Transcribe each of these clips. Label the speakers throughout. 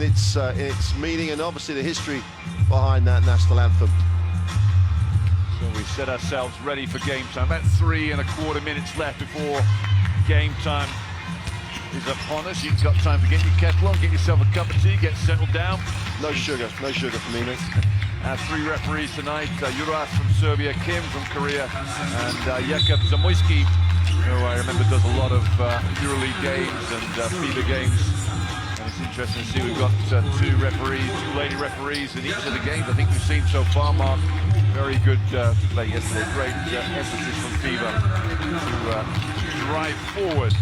Speaker 1: in its meaning, and obviously the history behind that national anthem.
Speaker 2: So we set ourselves ready for game time. About 3¼ minutes left before game time is upon us. You've got time to get your kettle on, get yourself a cup of tea, get settled down.
Speaker 1: No sugar for me, mate.
Speaker 2: Our 3 referees tonight, Juras from Serbia, Kim from Korea, and Jakub Zamoyski, who I remember does a lot of EuroLeague games and FIBA games. And it's interesting to see we've got 2 lady referees in each of the games I think we've seen so far, Mark. Very good play yesterday. Great emphasis from FIBA to drive forward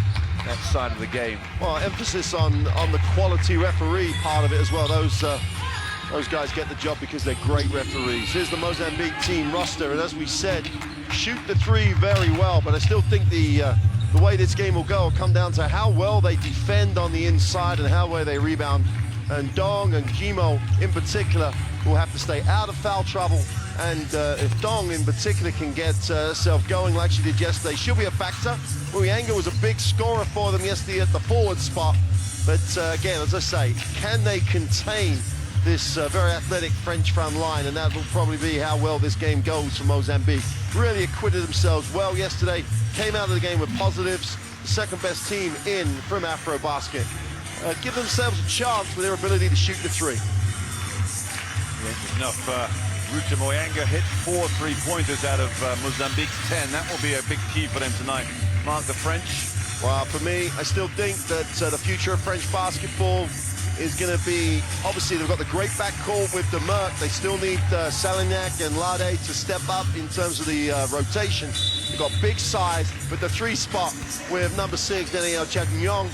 Speaker 2: that side of the game.
Speaker 1: Well, emphasis on the quality referee part of it as well. Those guys get the job because they're great referees. Here's the Mozambique team roster, and as we said, shoot the 3 very well, but I still think the way this game will go will come down to how well they defend on the inside and how well they rebound. And Dong and Kimo in particular will have to stay out of foul trouble. And if Dong in particular can get herself going like she did yesterday, she'll be a factor. Muyanga was a big scorer for them yesterday at the forward spot. But again, as I say, can they contain this very athletic French front line? And that will probably be how well this game goes for Mozambique. Really acquitted themselves well yesterday, came out of the game with positives. The second best team in from AfroBasket. Give themselves a chance with their ability to shoot the 3.
Speaker 2: Yeah, enough. Ruta Moyanga hit 4 3-pointers out of Mozambique's 10. That will be a big key for them tonight. Mark, the French.
Speaker 1: Well, for me, I still think that the future of French basketball is going to be, obviously they've got the great backcourt with Demerck. They still need Salignac and Lade to step up in terms of the rotation. They've got big size, but the 3 spot with number 6, Danielle Chagnon,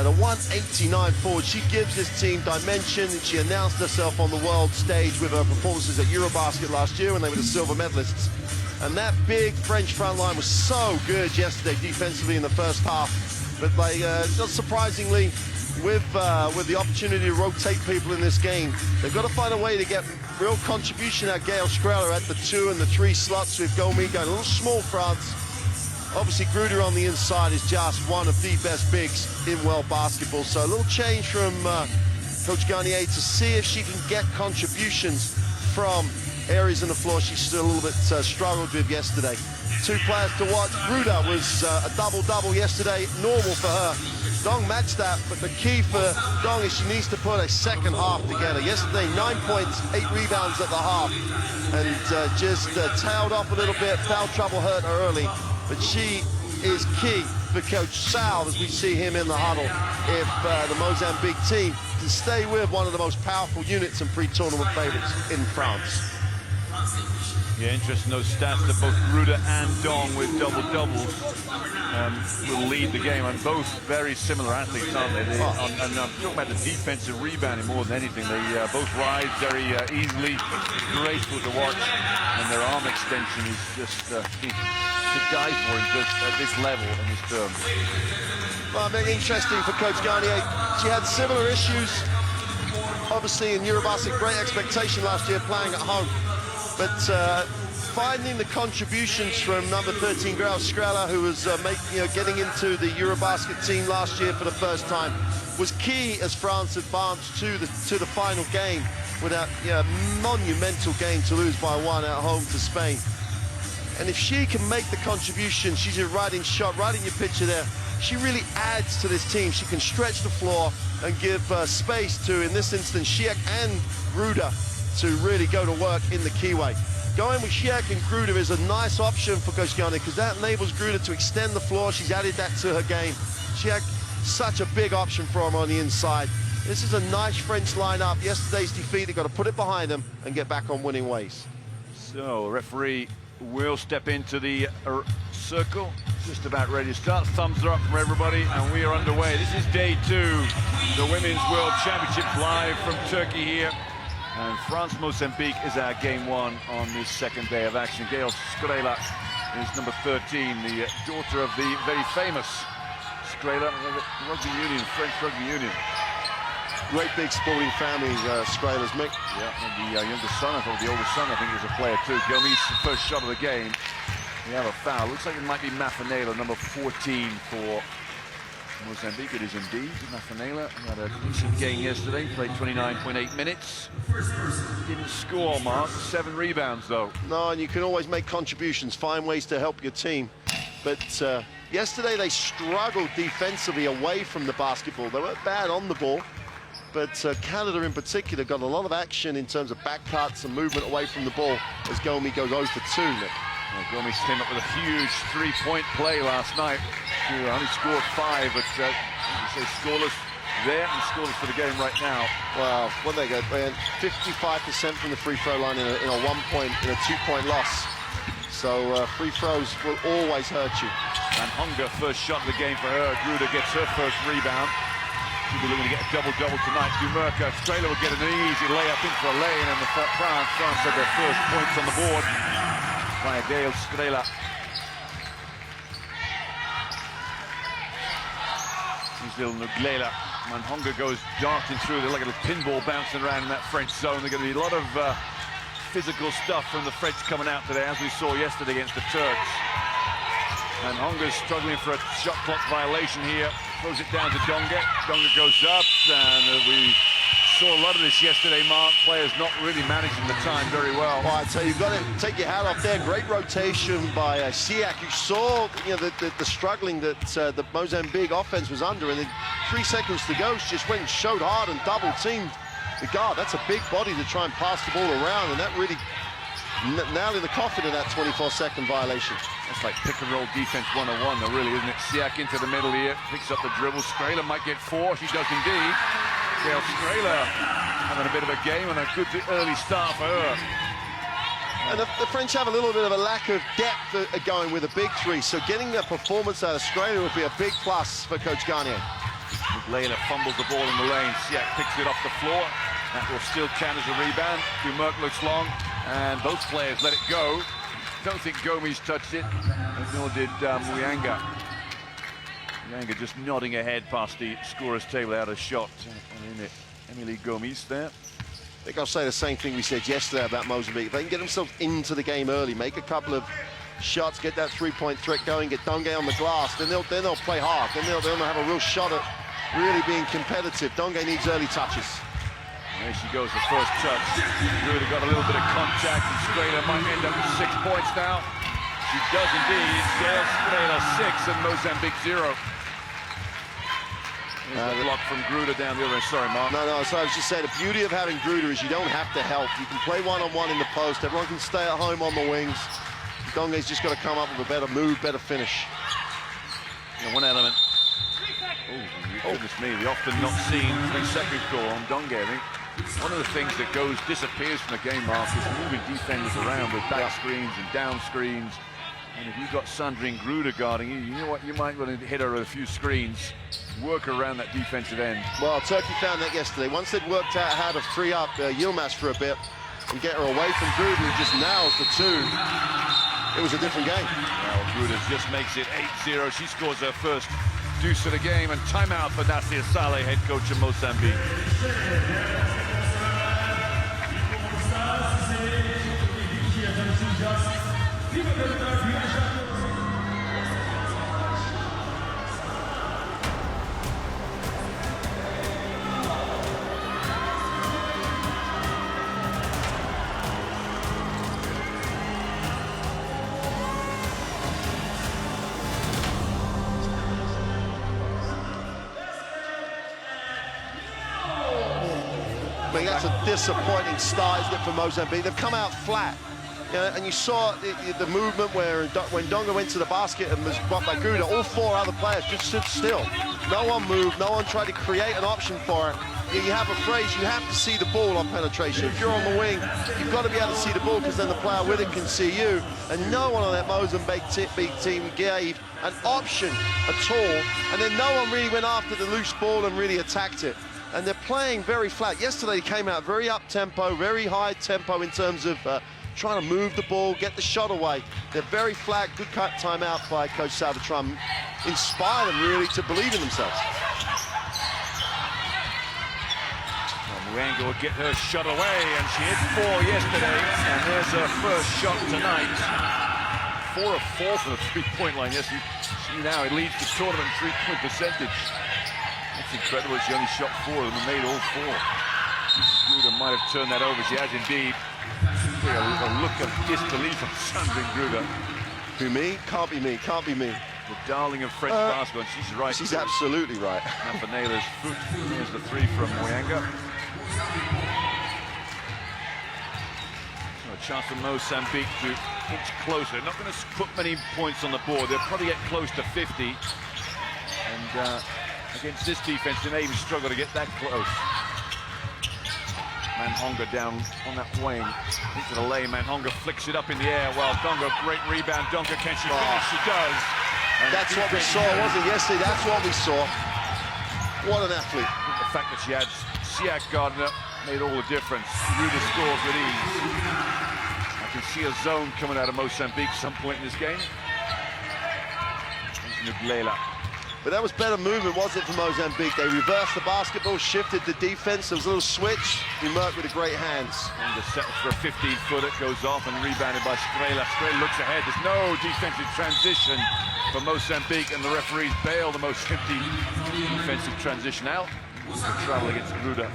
Speaker 1: the 189 forward, she gives this team dimension, and she announced herself on the world stage with her performances at Eurobasket last year when they were the silver medalists. And that big French front line was so good yesterday defensively in the first half. But just surprisingly, with the opportunity to rotate people in this game, they've got to find a way to get real contribution at Gael Skrella at the 2 and the 3 slots with Gomi going a little small France. Obviously, Gruder on the inside is just one of the best bigs in world basketball. So a little change from Coach Garnier to see if she can get contributions from areas on the floor she still a little bit struggled with yesterday. 2 players to watch. Gruder was a double-double yesterday, normal for her. Dong matched that, but the key for Dong is she needs to put a second half together. Yesterday, 9 points, 8 rebounds at the half, and just tailed off a little bit. Foul trouble hurt her early. But she is key for Coach Sal as we see him in the huddle. If the Mozambique team can stay with one of the most powerful units and pre-tournament favorites in France.
Speaker 2: Yeah, interesting those stats that both Gruder and Dong with double-doubles will lead the game, and both very similar athletes, aren't they? And I'm talking about the defensive rebounding more than anything. They both rise very easily, graceful to watch, and their arm extension is just to die for just at this level in this term.
Speaker 1: Well, I mean, interesting for Coach Garnier. She had similar issues, obviously, in Eurobasket. Great expectation last year playing at home. But finding the contributions from number 13, Gael Skrella, who was getting into the Eurobasket team last year for the first time, was key as France advanced to the final game with that monumental game to lose by 1 at home to Spain. And if she can make the contribution, she's a right in your picture there, she really adds to this team. She can stretch the floor and give space to, in this instance, Schiek and Gruder to really go to work in the keyway. Going with Schiek and Gruder is a nice option for Coach Garnier because that enables Gruder to extend the floor. She's added that to her game. Schiek, such a big option for him on the inside. This is a nice French lineup. Yesterday's defeat, they've got to put it behind them and get back on winning ways.
Speaker 2: So, referee will step into the circle. Just about ready to start. Thumbs are up from everybody, and we are underway. This is day 2, the Women's World Championship live from Turkey here. And France-Mozambique is our game 1 on this second day of action. Gael Skrella is number 13, the daughter of the very famous Skrella, rugby union, French rugby union.
Speaker 1: Great big sporting family, Skrella's, Mick.
Speaker 2: Yeah, and the younger son, I thought the older son, I think, is a player too. Gomi's first shot of the game. We have a foul. Looks like it might be Mafanela, number 14 for Mozambique, it is indeed. Nafanela had a decent game yesterday, played 29.8 minutes. Didn't score, Mark. 7 rebounds, though.
Speaker 1: No, and you can always make contributions, find ways to help your team. But yesterday they struggled defensively away from the basketball. They weren't bad on the ball, but Canada in particular got a lot of action in terms of back cuts and movement away from the ball as Gomi goes 0 for 2.
Speaker 2: Gomes came up with a huge 3-point play last night. He only scored 5, but as you say, scoreless there and scoreless for the game right now.
Speaker 1: Well, what they got? 55% from the free throw line in a 2-point loss. So free throws will always hurt you.
Speaker 2: And Hunger, first shot of the game for her. Gruder gets her first rebound. She'll be looking to get a double-double tonight. Dumerka, Australia will get an easy layup in for a lane, and France had their first points on the board by Gail Strela. Here's little Nuglela. Manhonga goes darting through. They're like a little pinball bouncing around in that French zone. There's going to be a lot of physical stuff from the French coming out today, as we saw yesterday against the Turks. And Honga's struggling for a shot clock violation here. Throws it down to Donga. Donga goes up, and we saw a lot of this yesterday, Mark. Players not really managing the time very well.
Speaker 1: Well, I'd say you've got to take your hat off there. Great rotation by Siak. You saw the struggling that the Mozambique offense was under, and then 3 seconds to go, she just went and showed hard and double-teamed the guard. That's a big body to try and pass the ball around, and that really nailed in the coffin of that 24-second violation.
Speaker 2: That's like pick-and-roll defense 101, though, really, isn't it? Siak into the middle here, picks up the dribble. Strela might get 4. She does indeed. Gail Strela having a bit of a game and a good early start for her.
Speaker 1: And the French have a little bit of a lack of depth going with a big 3, so getting a performance out of Australia would be a big plus for Coach Garnier.
Speaker 2: Layla fumbles the ball in the lane. Siak picks it off the floor. That will still count as a rebound. Dumerk looks long, and both players let it go. Don't think Gomes touched it, nor did Muyanga. Muyanga just nodding ahead past the scorer's table out of shot. Emily Gomes there.
Speaker 1: I think I'll say the same thing we said yesterday about Mozambique. If they can get themselves into the game early, make a couple of shots, get that 3-point threat going, get Donge on the glass, then they'll play hard. Then they'll have a real shot at really being competitive. Donge needs early touches.
Speaker 2: There she goes, the first touch. Really got a little bit of contact, and Strela might end up with 6 points now. She does indeed. Gail Strela 6 and Mozambique 0. The block from Gruder down the other end. Sorry, Mark.
Speaker 1: No, so I was just saying, the beauty of having Gruder is you don't have to help. You can play one-on-one in the post. Everyone can stay at home on the wings. Donge's just got to come up with a better move, better finish.
Speaker 2: One element. Oh, goodness me, the often not seen 3-second call on Donge, I think. One of the things that disappears from the game, Mark, is moving defenders around with back screens and down screens. And if you've got Sandrine Gruder guarding you, you know what? You might want to hit her with a few screens, work around that defensive end.
Speaker 1: Well, Turkey found that yesterday. Once they'd worked out how to free up Yilmaz for a bit and get her away from Gruder, who just nails the 2, it was a different game.
Speaker 2: Well, Gruder just makes it 8-0. She scores her first deuce of the game, and timeout for Nasir Saleh, head coach of Mozambique.
Speaker 1: I mean, that's a disappointing start, isn't it, for Mozambique? They've come out flat. And you saw the movement where when Donga went to the basket and was blocked by Gruder, all 4 other players just stood still. No one moved, no one tried to create an option for her. You have a phrase, you have to see the ball on penetration. If you're on the wing, you've got to be able to see the ball, because then the player with it can see you. And no one on that Mozambique team gave an option at all. And then no one really went after the loose ball and really attacked it. And they're playing very flat. Yesterday they came out very up-tempo, very high tempo in terms of trying to move the ball, get the shot away. They're very flat, good cut timeout by Coach Salvatron. Inspire them really to believe in themselves.
Speaker 2: Muyanga will get her shot away, and she hit 4 yesterday, and there's her first shot tonight. 4 of 4 from the 3-point line. Yes, she See now, it leads the tournament three-point percentage. That's incredible. She only shot 4 of them and made all 4. Gruda might have turned that over. She has indeed. A look of disbelief from Sandrine Gruda.
Speaker 1: Who, me? Can't be me. Can't be me.
Speaker 2: The darling of French basketball, and she's right.
Speaker 1: She's absolutely right.
Speaker 2: Mafanela's foot. There's the 3 from Muyanga. A chance for Mozambique to inch closer. They're not going to put many points on the board. They'll probably get close to 50. And against this defense, they may even struggle to get that close. Manhonga down on that wing into the lane. Manhonga flicks it up in the air. Well, Donga, great rebound. Donga, can she finish? She does. And
Speaker 1: that's what we saw, wasn't it, yesterday? That's what we saw. What an athlete.
Speaker 2: The fact that she had Siak Gardner made all the difference. Gruda scores with ease. I can see a zone coming out of Mozambique some point in this game. Nuglela.
Speaker 1: But that was better movement, wasn't it, for Mozambique? They reversed the basketball, shifted the defense. There was a little switch. Merck with a great hands.
Speaker 2: And the settles for a 15-footer, goes off and rebounded by Strela. Strela looks ahead. There's no defensive transition for Mozambique, and the referees bail the Mozambique defensive transition out. The travel against Gruda.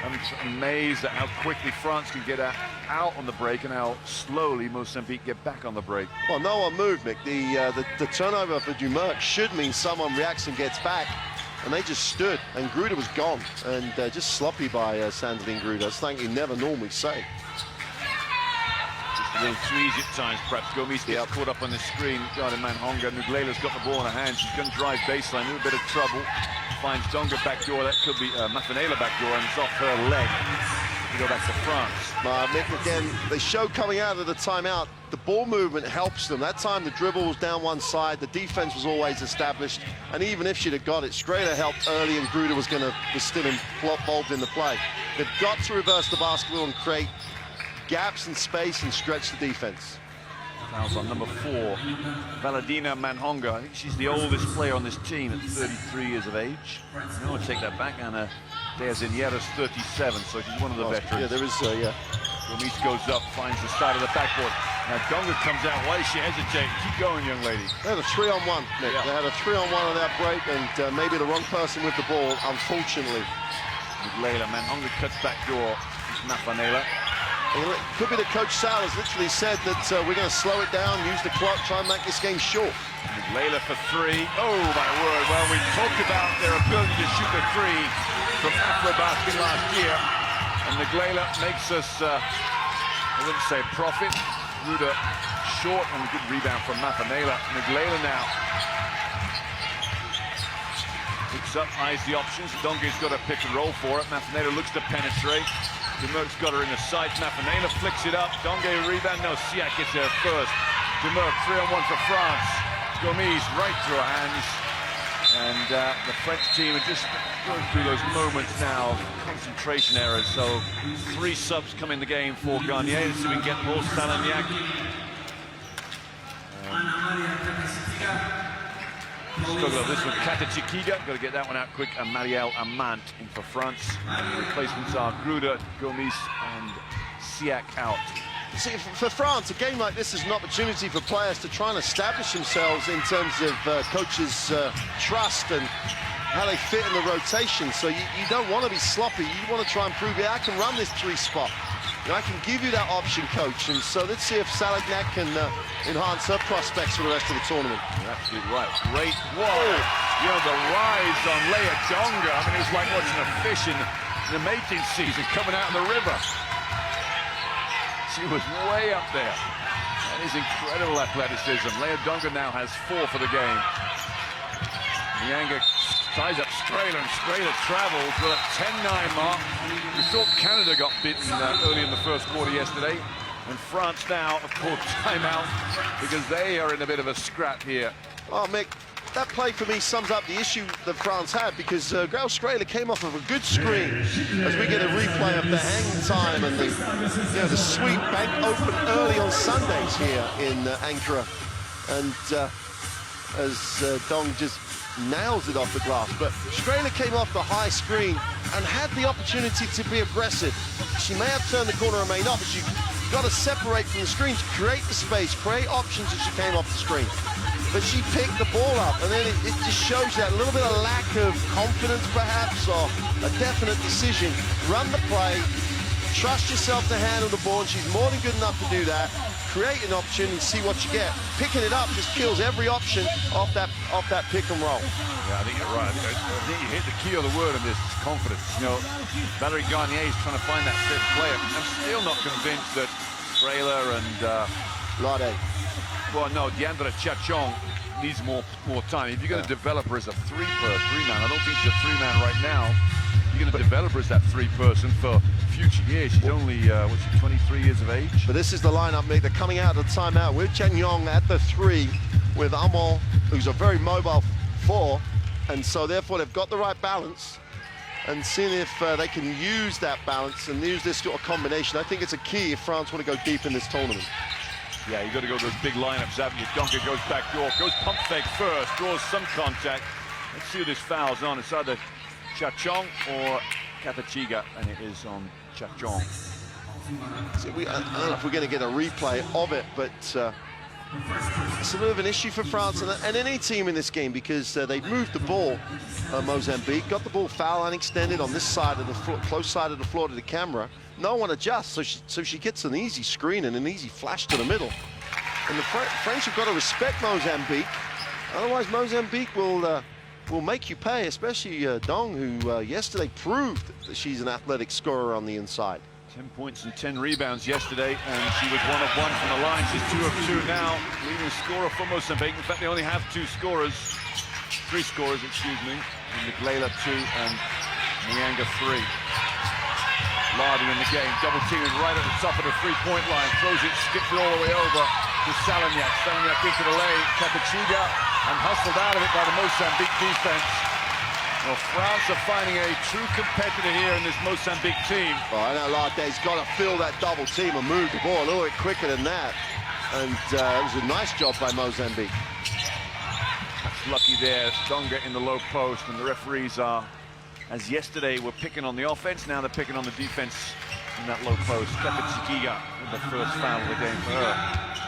Speaker 2: I'm amazed at how quickly France can get out on the break and how slowly Mozambique get back on the break.
Speaker 1: Well, no one moved, Mick. The turnover for Dumerc should mean someone reacts and gets back, and they just stood, and Gruda was gone, and just sloppy by Sandrine Gruda. It's something you never normally say.
Speaker 2: Just a little too easy at times, perhaps. Gomis gets caught up on the screen, guarding Manhonga. Nuglela's got the ball in her hand. She's going to drive baseline, a little bit of trouble. Finds Donga backdoor. That could be Mafanela backdoor, and it's off her leg. We go back to France.
Speaker 1: Mick, again, they show coming out of the timeout, the ball movement helps them. That time the dribble was down one side, the defense was always established, and even if she'd have got it, Strela helped early, and Gruda was still involved in the play. They've got to reverse the basketball and create gaps in space and stretch the defense.
Speaker 2: Fouls on number 4, Valentina Manhonga. I think she's the oldest player on this team at 33 years of age. I want to take that back. Anna Deaziniera's 37, so she's one of the veterans.
Speaker 1: Yeah, there is, yeah.
Speaker 2: Gomis goes up, finds the side of the backboard. Now Donga comes out. Why does she hesitate? Keep going, young lady.
Speaker 1: They had a 3-on-1, Nick. Yeah. They had a 3-on-1 on that break, and maybe the wrong person with the ball, unfortunately.
Speaker 2: Nuglela, Manhonga cuts back door. Mafanela.
Speaker 1: It could be that Coach Sal has literally said that we're going to slow it down, use the clock, try and make this game short.
Speaker 2: Nuglela for 3. Oh, my word. Well, we talked about their ability to shoot the 3 from FIBA Basketball last year. And Nuglela makes us, I wouldn't say profit. Gruda short, and a good rebound from Mafanela. Nuglela now picks up, eyes the options. Donga's got a pick and roll for it. Mafanela looks to penetrate. Dumerc's got her in the sights. Mafanela flicks it up. Donga rebound. No, Siak gets there first. Dumerc 3-on-1 for France. Gomis right through her hands. And the French team are just going through those moments now of concentration errors. So 3 subs come in the game for Garnier. Let's see if we can get the ball. Salagnac. Struggle of this one. Kata Chiquita, got to get that one out quick. And Marielle Amant in for France. And the replacements are Gruda, Gomis, and Siak out.
Speaker 1: See, for France, a game like this is an opportunity for players to try and establish themselves in terms of coaches' trust and how they fit in the rotation. So you don't want to be sloppy. You want to try and prove, yeah, I can run this 3 spot. You know, I can give you that option, coach. And so let's see if Salagnac can enhance her prospects for the rest of the tournament.
Speaker 2: You're absolutely right. Great. Whoa! You know, the rise on Leia Donga. I mean, it was like watching a fish in the mating season coming out of the river. She was way up there. That is incredible athleticism. Leia Donga now has 4 for the game. Muyanga ties up Strela, and Strela travels with a 10-9 mark. We thought Canada got beaten early in the first quarter yesterday. And France now, of course, timeout because they are in a bit of a scrap here.
Speaker 1: Oh, Mick, that play for me sums up the issue that France had, because Graal Strela came off of a good screen as we get a replay of the hang time and the sweep bank open early on Sundays here in Ankara. And as Dong just nails it off the glass, but Strela came off the high screen and had the opportunity to be aggressive. She may have turned the corner and may not, but she got to separate from the screen to create the space, create options as she came off the screen. but she picked the ball up, and then it just shows that a little bit of lack of confidence, perhaps, or a definite decision. Run the play, trust yourself to handle the ball, and she's more than good enough to do that. Create an option and see what you get. Picking it up just kills every option off that pick and roll.
Speaker 2: Yeah, I think you're right. I think you hit the key of the word in this, confidence. You know, Valerie Garnier is trying to find that fifth player. I'm still not convinced that Freyler and
Speaker 1: Lade.
Speaker 2: Well, no, Deandra Chachong needs more time. If you're going to develop her as a three-man, I don't think she's a three-man right now. You're going to develop her as that three-person for future years. She's only, 23 years of age?
Speaker 1: But this is the lineup, Mick. They're coming out of the timeout with Chen Yong at the 3, with Amon, who's a very mobile 4, and so therefore they've got the right balance, and seeing if they can use that balance and use this sort of combination. I think it's a key if France want to go deep in this tournament.
Speaker 2: Yeah, you've got to go to those big lineups, haven't you? Donker goes back door, goes pump fake first, draws some contact. Let's see who this foul's on. It's either Chachong or Katachiga, and it is on Chachong.
Speaker 1: See, I don't know if we're going to get a replay of it, but it's a bit of an issue for France and any team in this game, because they moved the ball, Mozambique, got the ball foul unextended on this side of the floor, close side of the floor to the camera. No one adjusts, so she gets an easy screen and an easy flash to the middle. And the French have got to respect Mozambique, otherwise Mozambique will make you pay, especially Dong, who yesterday proved that she's an athletic scorer on the inside.
Speaker 2: 10 points and 10 rebounds yesterday, and she was 1 of 1 from the line. She's 2 of 2 now, leading scorer for Mozambique. In fact, they only have 3 scorers, excuse me. Nglela 2 and Nyanga 3. Lardy in the game, double teaming right at the top of the three-point line, throws it, skips it all the way over to Salagnac. Salagnac into the lane, Katachiga, and hustled out of it by the Mozambique defense. Well, France are finding a true competitor here in this Mozambique team.
Speaker 1: Oh, I know Larde's got to fill that double team and move the ball a little bit quicker than that. And it was a nice job by Mozambique.
Speaker 2: That's lucky there. Donga in the low post, and the referees are, as yesterday, were picking on the offense, now they're picking on the defense in that low post. Katachiga with the first foul of the game for her.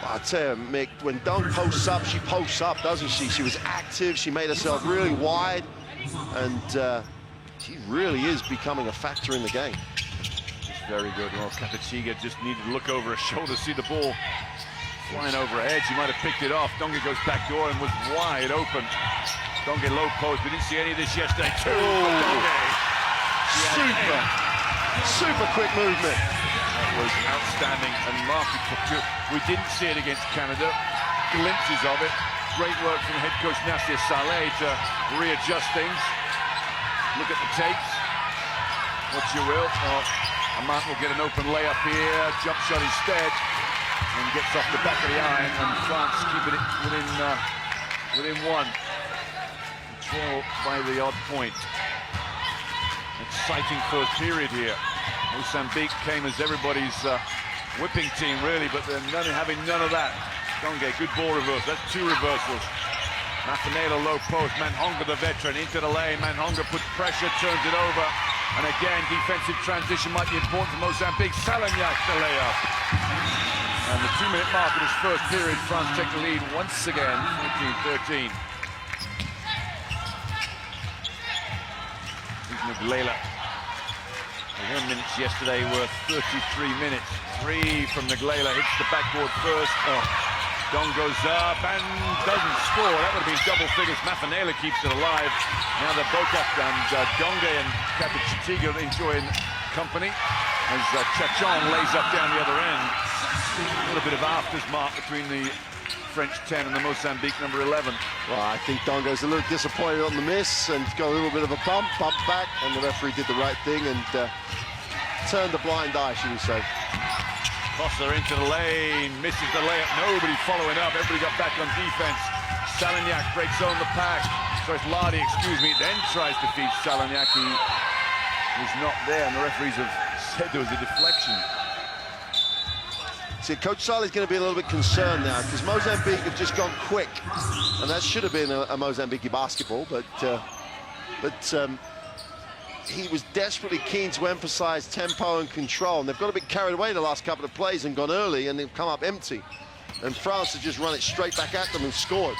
Speaker 1: I'll tell you, Mick, when Dong posts up, she posts up, doesn't she? She was active, she made herself really wide, and she really is becoming a factor in the game.
Speaker 2: It's very good. Well, Katachiga just needed to look over her shoulder, see the ball flying over her head. She might have picked it off. Donga goes back door and was wide open. Donga low post. We didn't see any of this yesterday.
Speaker 1: Super quick movement.
Speaker 2: That was outstanding, and Marky took it. We didn't see it against Canada. Glimpses of it. Great work from head coach Nasser Saleh to readjust things. Look at the tapes. What you will. Oh, Amant will get an open layup here. Jump shot instead, and gets off the back of the iron. And France keeping it within 1. Control by the odd point. Exciting first period here. Mozambique came as everybody's whipping team, really, but they're having none of that. Donge, good ball reversal. That's 2 reversals. Mafanela low post. Manhonga, the veteran, into the lane. Manhonga puts pressure, turns it over. And again, defensive transition might be important for Mozambique. Salagnac the layup. And the 2-minute mark of this first period, France take the lead once again, 14-13. Nglela. Her minutes yesterday were 33 minutes. 3 from Nglela, hits the backboard first. Oh, Dong goes up and doesn't score. That would have been double figures. Mafanela keeps it alive. Now they're both up, and Donge and Katachiga enjoying company as Chachon lays up down the other end. A little bit of afters mark between the French 10 and the Mozambique number 11.
Speaker 1: Well, I think Dongo's a little disappointed on the miss and got a little bit of a bump back, and the referee did the right thing and turned a blind eye, should we say.
Speaker 2: Foster into the lane, misses the layup, nobody following up, everybody got back on defense. Salagnac breaks on the pack. So it's Lardy, excuse me, then tries to feed Salagnac, who is not there, and the referees have said there was a deflection.
Speaker 1: See, Coach Saleh's going to be a little bit concerned now, because Mozambique have just gone quick, and that should have been a Mozambique basketball, but he was desperately keen to emphasize tempo and control, and they've got a bit carried away the last couple of plays and gone early, and they've come up empty. And France has just run it straight back at them and scored.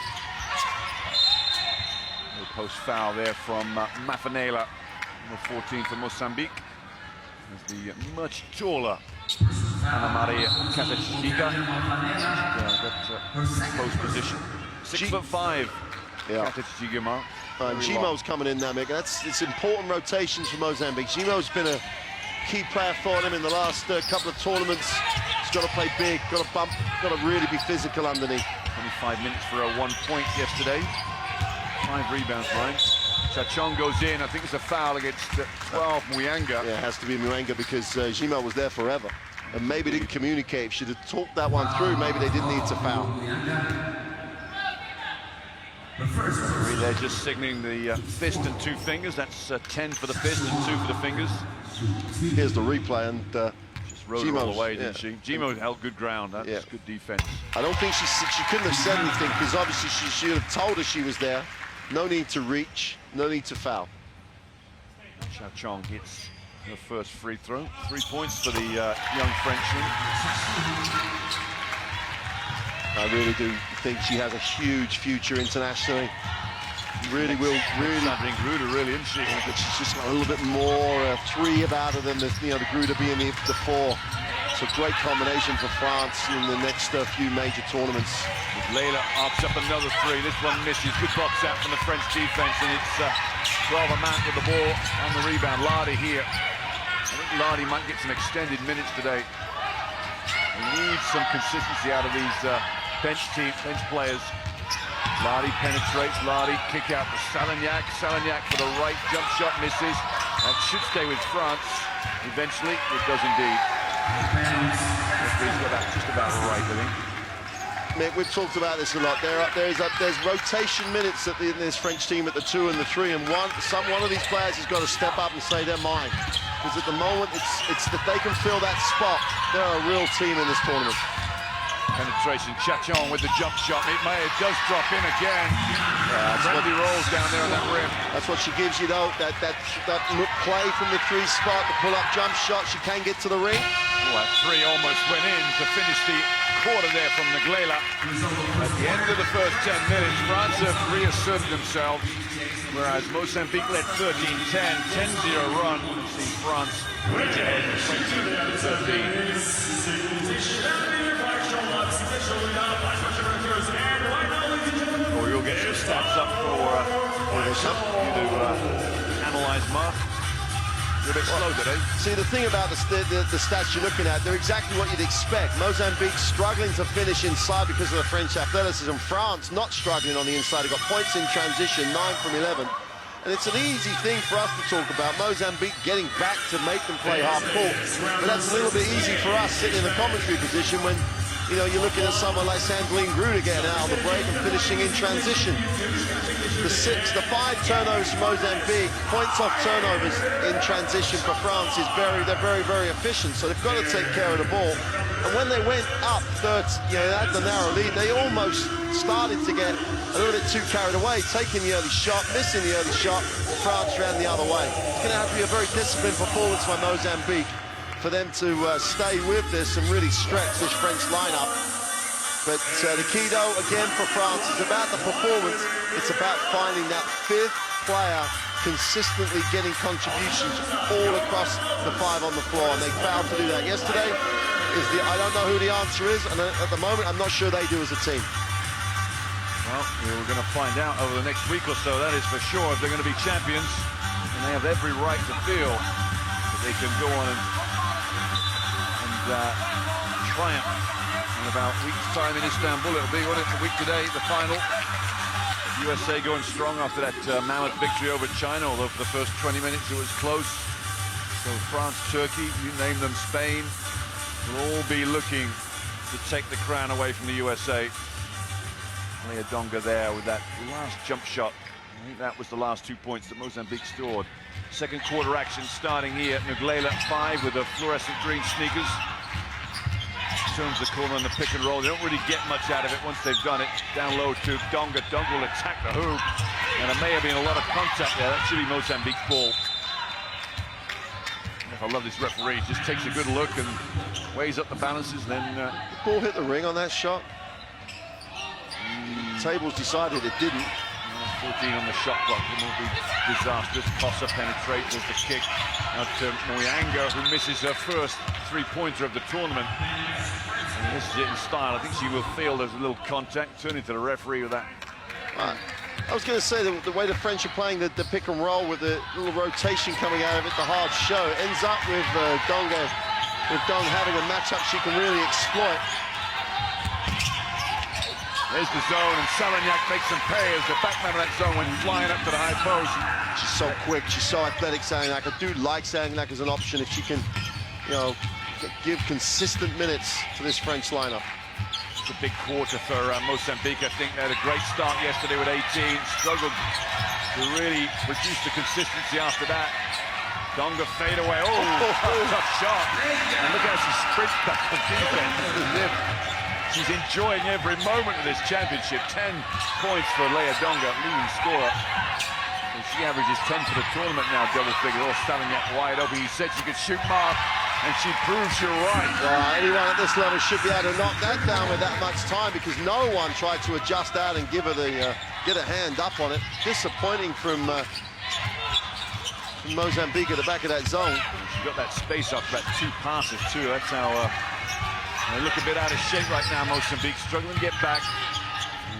Speaker 2: Post foul there from Mafanela, number 14 for Mozambique. As the much taller Ana Maria Katachika got post position. 6'5".
Speaker 1: Yeah.
Speaker 2: Katachika.
Speaker 1: Gimo's coming in now, Mick. It's important rotations for Mozambique. Gimo's been a key player for them in the last couple of tournaments. He's got to play big, got to bump, got to really be physical underneath.
Speaker 2: 25 minutes for a 1 point yesterday. 5 rebounds, Ryan. Chachong goes in. I think it's a foul against 12, Muyanga.
Speaker 1: Yeah, it has to be Muyanga because Gimo was there forever. And maybe didn't communicate. If she'd have talked that one through, maybe they didn't need to foul.
Speaker 2: They're just signaling the fist and 2 fingers. That's 10 for the fist and 2 for the fingers.
Speaker 1: Here's the replay, and
Speaker 2: just rode her all the way, didn't she? Gimo held good ground. That's good defense.
Speaker 1: I don't think she couldn't have said anything because obviously she should have told her she was there. No need to reach, no need to foul.
Speaker 2: Chachong hits her first free throw. 3 points for the young Frenchman.
Speaker 1: I really do think she has a huge future internationally. Really will, really.
Speaker 2: Something Gruder, really, isn't she?
Speaker 1: But she's just got a little bit more 3 about her than the Gruder being the 4. It's a great combination for France in the next few major tournaments.
Speaker 2: Leila arcs up another 3. This one misses. Good box out from the French defense, and it's 12 a man with the ball on the rebound. Lardy here. I think Lardy might get some extended minutes today. We need some consistency out of these bench players. Lardy penetrates. Lardy kick out to Salignac. Salignac for the right jump shot misses. That should stay with France. Eventually, it does indeed. Referee's got that just about right, I think.
Speaker 1: Mick, we've talked about this a lot. There's rotation minutes in this French team at the 2 and the 3, and one of these players has got to step up and say they're mine. Because at the moment, it's that they can fill that spot. They're a real team in this tournament.
Speaker 2: Penetration, Chachong with the jump shot. It does drop in again. Brandy rolls down there on that rim.
Speaker 1: That's what she gives you, though. That play from the 3 spot, the pull-up jump shot. She can get to the ring.
Speaker 2: Oh, that 3 almost went in to finish the quarter there from Nglela. At the end of the first 10 minutes, France have reasserted themselves, whereas Mozambique led 13-10, 10-0 run. We'll see France reach ahead to 13. Or you'll get your stats up for you to analyse, Mark. You're a bit slow today.
Speaker 1: See, the thing about the stats you're looking at, they're exactly what you'd expect. Mozambique struggling to finish inside because of the French athleticism. France not struggling on the inside. They've got points in transition, 9 from 11. And it's an easy thing for us to talk about. Mozambique getting back to make them play half court. But that's a little bit easy for us sitting in the commentary position when, you're looking at someone like Sandrine Gruder getting out on the break and finishing in transition. The 5 turnovers for Mozambique, points off turnovers in transition for France they're very, very efficient. So they've got to take care of the ball. And when they went up, they had the narrow lead, they almost started to get a little bit too carried away, taking the early shot, missing the early shot. France ran the other way. It's going to have to be a very disciplined performance by Mozambique for them to stay with this and really stretch this French lineup. But the key, though, again, for France is about the performance. It's about finding that 5th player consistently getting contributions all across the 5 on the floor, and they failed to do that yesterday. I don't know who the answer is, and at the moment, I'm not sure they do as a team.
Speaker 2: Well, we're going to find out over the next week or so, that is for sure, if they're going to be champions. And they have every right to feel that they can go on and triumph in about a week's time in Istanbul. It'll be, a week today, the final. USA going strong after that mammoth victory over China, although for the first 20 minutes it was close. So France, Turkey, you name them, Spain, will all be looking to take the crown away from the USA. Leah Donga there with that last jump shot. I think that was the last 2 points that Mozambique scored. Second quarter action starting here. Nglela 5 with the fluorescent green sneakers. Turns the corner on the pick and roll. They don't really get much out of it once they've done it. Down low to Donga. Donga will attack the hoop. And there may have been a lot of contact there. That should be Mozambique's ball. I love this referee. He just takes a good look and weighs up the balances. Then
Speaker 1: the ball hit the ring on that shot. Tables decided it didn't.
Speaker 2: 14 on the shot clock. It will be disastrous. Possa penetrates. There's the kick out to Moyanga, who misses her first three-pointer of the tournament. And this is it in style. I think she will feel there's a little contact. Turning to the referee with that.
Speaker 1: I was going to say the way the French are playing the pick and roll with the little rotation coming out of it, the hard show, ends up with Dong having a matchup she can really exploit.
Speaker 2: There's the zone, and Salagnac makes them pay as the backman of that zone went flying up to the high post.
Speaker 1: She's so quick, she's so athletic, Salagnac. I do like Salagnac as an option if she can, you know, give consistent minutes to this French lineup.
Speaker 2: It's a big quarter for Mozambique. I think they had a great start yesterday with 18, struggled to really produce the consistency after that. Donga fade away. Tough shot. And look how she sprints back on defense. She's enjoying every moment of this championship. 10 points for Leah Donga, leading scorer. And she averages 10 for the tournament now, double figure. All Salagnac wide open. You said she could shoot Mark, and she proves you're right.
Speaker 1: Well, anyone at this level should be able to knock that down with that much time, because no one tried to adjust out and give her the get a hand up on it. Disappointing from Mozambique at the back of that zone.
Speaker 2: She's got that space off about 2 passes too. That's how they look a bit out of shape right now. Mozambique struggling to get back.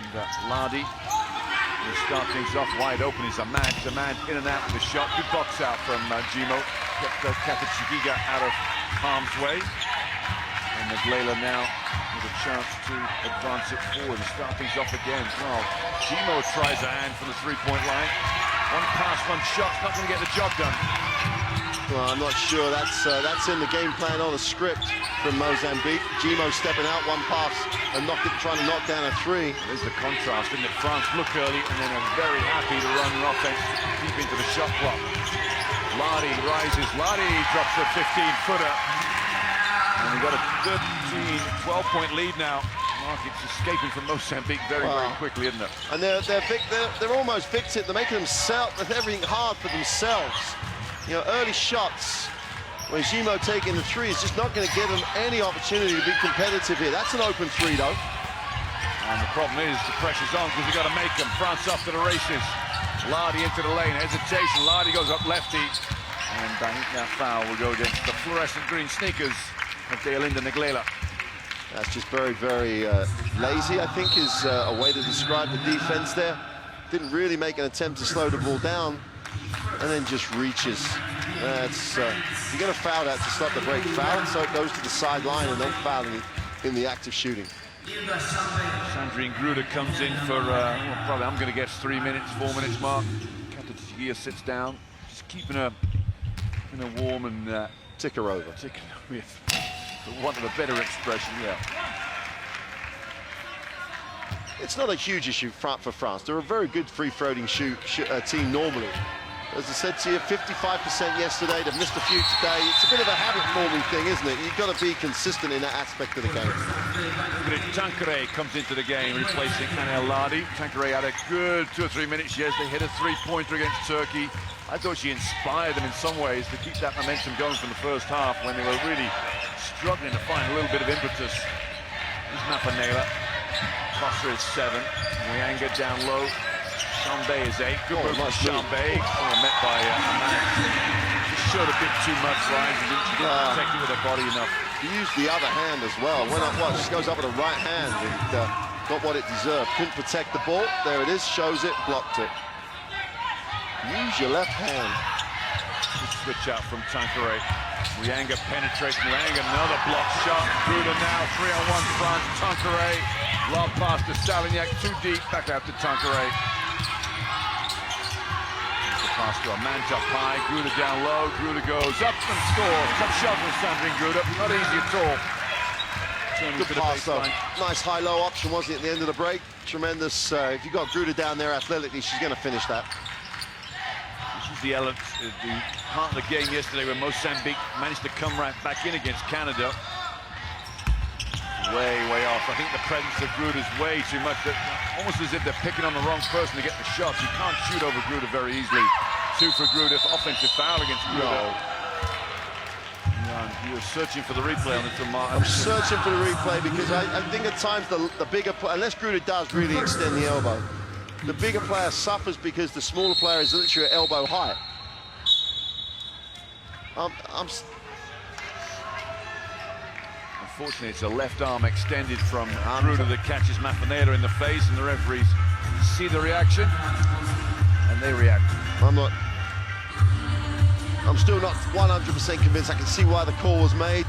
Speaker 2: And Lardy will start things off wide open. Is Ahmad. Ahmad in and out with the shot. Good box out from Gimo. Kept Katachigiga out of harm's way. And Neglela now with a chance to advance it forward and start things off again. Well, Gimo tries a hand from the three-point line. One pass, one shot's not going to get the job done.
Speaker 1: Well, I'm not sure that's in the game plan or the script from Mozambique. Gimo stepping out, one pass and trying to knock down a three.
Speaker 2: There's the contrast, isn't it? France look early and then are very happy to run an offense deep into the shot clock. Lardy rises. Lardy drops a 15-footer. And we've got a 13, 12-point lead now. It's escaping from Mozambique very quickly, isn't it?
Speaker 1: And they're almost victim. They're making everything hard for themselves. You know, early shots, where Gimo taking the three is just not going to give them any opportunity to be competitive here. That's an open three, though.
Speaker 2: And the problem is the pressure's on because you've got to make them. France off to the races. Lardy into the lane, hesitation. Lardy goes up lefty. And I think that foul will go against the fluorescent green sneakers of Deolinda Neglela.
Speaker 1: That's just very, very lazy, I think, is a way to describe the defense there. Didn't really make an attempt to slow the ball down, and then just reaches. That's you're going to foul that to stop the break. Foul, so it goes to the sideline and don't foul in the act of shooting.
Speaker 2: Sandrine Gruder comes in for, probably I'm going to guess 3 minutes, 4 minutes mark. Katachigia sits down, just keeping her warm and
Speaker 1: tick her over.
Speaker 2: Tick her with, for want of a better expression, yeah.
Speaker 1: It's not a huge issue for France. They're a very good free-floating team normally. As I said to you, 55% yesterday. They've missed a few today. It's a bit of a habit-forming thing, isn't it? You've got to be consistent in that aspect of the game.
Speaker 2: Tankere comes into the game, replacing Anel Lardy. Tankere had a good 2 or 3 minutes yesterday. Hit a three-pointer against Turkey. I thought she inspired them in some ways to keep that momentum going from the first half when they were really struggling to find a little bit of impetus. Here's Mapanela. Foster is 7. Moyanga down low. Chambé is 8. Good move by Chambé. Met by Ahmad. She showed a bit too much rise and didn't protect it with her body enough.
Speaker 1: He used the other hand as well. Went up, just goes up with the right hand and got what it deserved. Couldn't protect the ball. There it is, shows it, blocked it. Use your left hand.
Speaker 2: Good switch out from Tankere. Moyanga penetrates. Moyanga, another block shot. Gruder now, 3-on-1 France. Tankere. Lob pass to Salagnac, too deep. Back out to Tankere. The pass to a man up high. Gruder down low. Gruder goes up and scores. Tough shot from Sandrine Gruder. Not easy at all.
Speaker 1: Good pass though. Nice high-low option, wasn't it, at the end of the break? Tremendous. If you've got Gruder down there athletically, she's going to finish that.
Speaker 2: This is the element, the part of the game yesterday where Mozambique managed to come right back in against Canada. Way off. I think the presence of Gruder's way too much. Almost as if they're picking on the wrong person to get the shots. You can't shoot over Gruder very easily. 2 for Gruder. Offensive foul against Gruder. No. You're searching for the replay on this, Lamar.
Speaker 1: I'm searching for the replay because I think at times the bigger play, unless Gruder does really extend the elbow, the bigger player suffers because the smaller player is literally at elbow height.
Speaker 2: Unfortunately, it's a left arm extended from Gruder that catches Mafanela in the face, and the referees see the reaction, and they react.
Speaker 1: I'm still not 100% convinced. I can see why the call was made.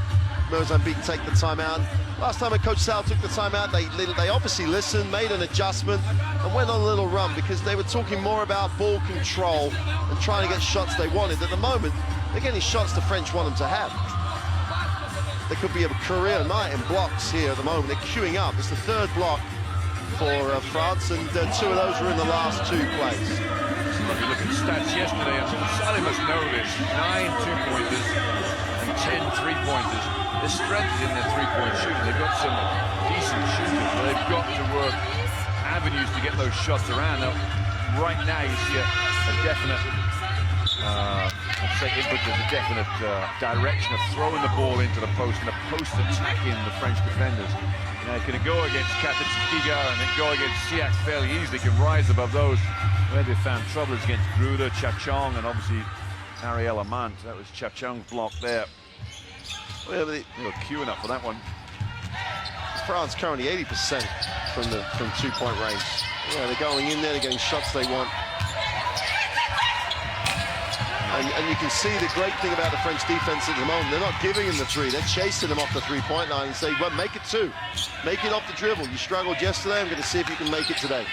Speaker 1: Mozambique take the timeout. Last time when Coach Sal took the timeout, they obviously listened, made an adjustment, and went on a little run because they were talking more about ball control and trying to get shots they wanted. At the moment, they're getting shots the French want them to have. There could be a career night in blocks here at the moment. They're queuing up. It's the third block for France, and 2 of those were in the last 2 plays.
Speaker 2: If you look at stats yesterday, and Sally must know this, 9 2-pointers and 10 3-pointers. Their strength is in their 3-point shooting. They've got some decent shooters, but they've got to work avenues to get those shots around. Now, right now, you see a definite I'd say input, there's a definite direction of throwing the ball into the post and a post attacking the French defenders. Now, it can go against Giga and then go against Siak fairly easily, can rise above those. Where they found trouble is against Gruder, Chachong, and obviously Ariel Amant. That was Chachong's block there. Well, they were queuing up for that one.
Speaker 1: France currently 80% from 2-point range. Yeah, they're going in there, they're getting shots they want. And you can see the great thing about the French defense at the moment. They're not giving them the 3. They're chasing them off the 3-point line and say, well, make it 2. Make it off the dribble. You struggled yesterday. I'm going to see if you can make it today.